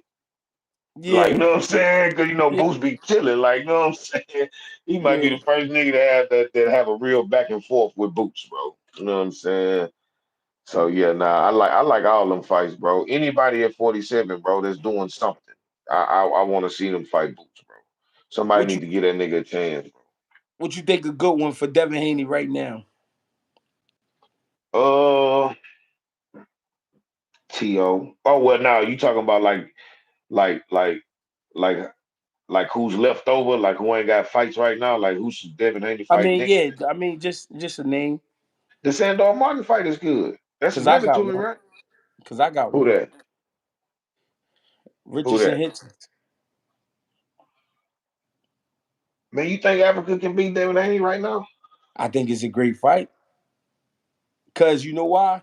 [SPEAKER 2] Like, you
[SPEAKER 1] Yeah,
[SPEAKER 2] know what I'm saying? Because
[SPEAKER 1] yeah,
[SPEAKER 2] Boots be chilling. Like, you know what I'm saying? He might be
[SPEAKER 1] yeah.
[SPEAKER 2] the first nigga that have a real back and forth with Boots, bro. You know what I'm saying? So yeah, nah, I like all them fights, bro. Anybody at 47, bro, that's doing something. I want to see them fight Boots, bro. Somebody
[SPEAKER 1] What
[SPEAKER 2] need
[SPEAKER 1] you
[SPEAKER 2] to give that nigga a chance,
[SPEAKER 1] what you think a good one for Devin Haney right now?
[SPEAKER 2] bro. To. Oh well, now you talking about like like like like who's left over, like who ain't got fights right now, like who's Devin Haney
[SPEAKER 1] I
[SPEAKER 2] fight
[SPEAKER 1] mean,
[SPEAKER 2] next?
[SPEAKER 1] yeah, I mean just a name
[SPEAKER 2] The Sandor Martin fight is good. That's
[SPEAKER 1] because I got
[SPEAKER 2] mandatory,
[SPEAKER 1] one.
[SPEAKER 2] right?
[SPEAKER 1] Because I got
[SPEAKER 2] Who
[SPEAKER 1] one.
[SPEAKER 2] that? Who
[SPEAKER 1] Richardson
[SPEAKER 2] that?
[SPEAKER 1] Hitchens.
[SPEAKER 2] Man, you think Africa can beat Devin Haney right now?
[SPEAKER 1] I think it's a great fight. Cause you know why?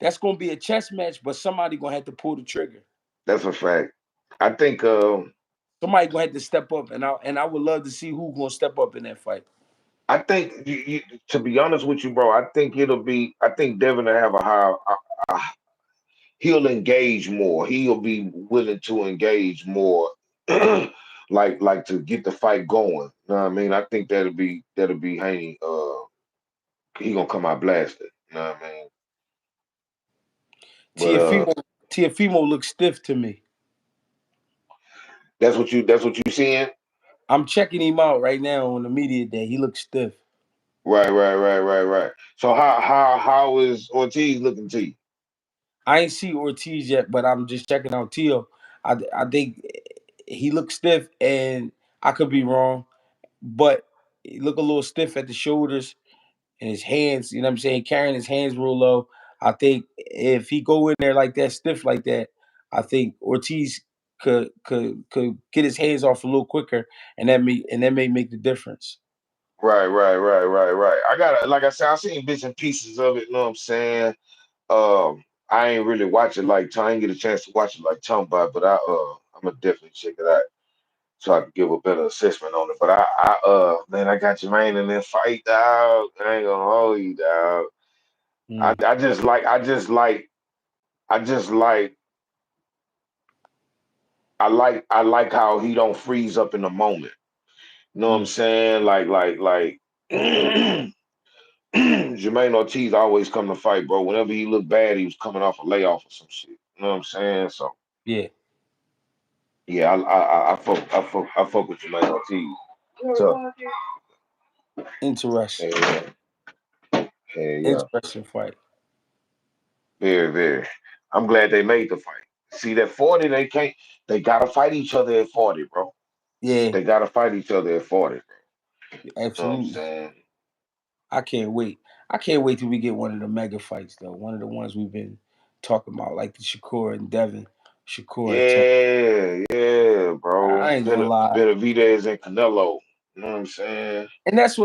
[SPEAKER 1] That's gonna be a chess match, but somebody gonna have to pull the trigger.
[SPEAKER 2] That's a fact. I think
[SPEAKER 1] Somebody gonna have to step up, and I would love to see who gonna step up in that fight.
[SPEAKER 2] I think to be honest with you, bro, I think Devin will have a high. Uh, he'll engage more. He'll be willing to engage more, like to get the fight going. You know what I mean? I think that'll be Haney. He gonna come out blasted. You know what I mean? But
[SPEAKER 1] Tiafimo Tiafimo looks stiff to me.
[SPEAKER 2] that's what you seeing.
[SPEAKER 1] I'm checking him out right now on the media day. He looks stiff.
[SPEAKER 2] Right, right, right, right, right. So how is Ortiz looking to you?
[SPEAKER 1] I ain't see Ortiz yet, but I'm just checking out Tio. I think he looks stiff, and I could be wrong, but he look a little stiff at the shoulders and his hands. You know what I'm saying? Carrying his hands real low. I think if he go in there like that, stiff like that, I think Ortiz could get his hands off a little quicker, and that may make the difference.
[SPEAKER 2] Right, right, right, right, right. I got like I said, I seen bits and pieces of it. You know what I'm saying? I ain't really watch it like Tom. I ain't get a chance to watch it like Tom, but I'm gonna definitely check it out so I can give a better assessment on it. But man, I got Jermaine in that fight, dog. I ain't gonna hold you, dog. I,
[SPEAKER 1] Mm,
[SPEAKER 2] I just like, I just like, I just like, I like how he don't freeze up in the moment. You know what I'm
[SPEAKER 1] mm.
[SPEAKER 2] saying? Like, Jermaine Ortiz always come to fight, bro. Whenever he looked bad, he was coming off a layoff or some shit. You know what I'm saying? So.
[SPEAKER 1] Yeah,
[SPEAKER 2] Yeah, I fuck with Jermaine Ortiz. So,
[SPEAKER 1] interesting,
[SPEAKER 2] yeah, yeah, yeah,
[SPEAKER 1] interesting fight.
[SPEAKER 2] very, very. I'm glad they made the fight. See that 40, they can't. They gotta fight each other at 40, bro.
[SPEAKER 1] Yeah,
[SPEAKER 2] They gotta fight each other at 40, bro. You know what I'm
[SPEAKER 1] absolutely.
[SPEAKER 2] saying?
[SPEAKER 1] I can't wait. I can't wait till we get one of the mega fights though. One of the ones we've been talking about, like the Shakur and Devin. Shakur and Terry.
[SPEAKER 2] Yeah, yeah, bro.
[SPEAKER 1] I ain't gonna lie.
[SPEAKER 2] Benavidez and Canelo. You know what I'm saying?
[SPEAKER 1] And that's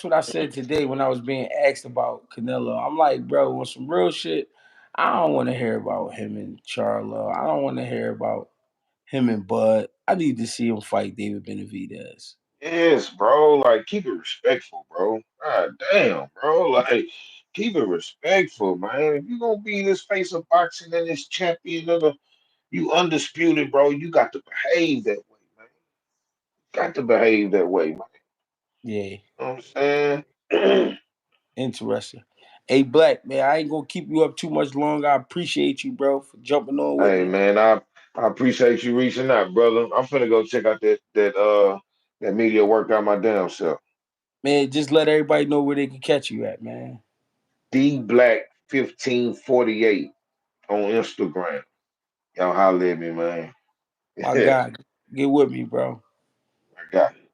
[SPEAKER 1] what I said today when I was being asked about Canelo. I'm like, bro, on some real shit, I don't want to hear about him and Charlo. I don't want to hear about him and Bud. I need to see him fight David Benavidez.
[SPEAKER 2] Yes, bro. Like, keep it respectful, bro. God damn, bro. Like, keep it respectful, man. If you gonna be this face of boxing and this champion of the, you undisputed, bro. You got to behave that way, man. Got to behave that way, man.
[SPEAKER 1] Yeah,
[SPEAKER 2] You know what I'm saying?
[SPEAKER 1] interesting. Hey, Black, man, I ain't gonna keep you up too much longer. I appreciate you, bro, for jumping on with
[SPEAKER 2] Hey
[SPEAKER 1] me.
[SPEAKER 2] man, I appreciate you reaching out, brother. I'm finna go check out that media workout my damn self.
[SPEAKER 1] Man, just let everybody know where they can catch you at, man.
[SPEAKER 2] D Black 1548 on Instagram. Y'all holler at me, man.
[SPEAKER 1] My
[SPEAKER 2] I
[SPEAKER 1] God, get with me, bro.
[SPEAKER 2] got it.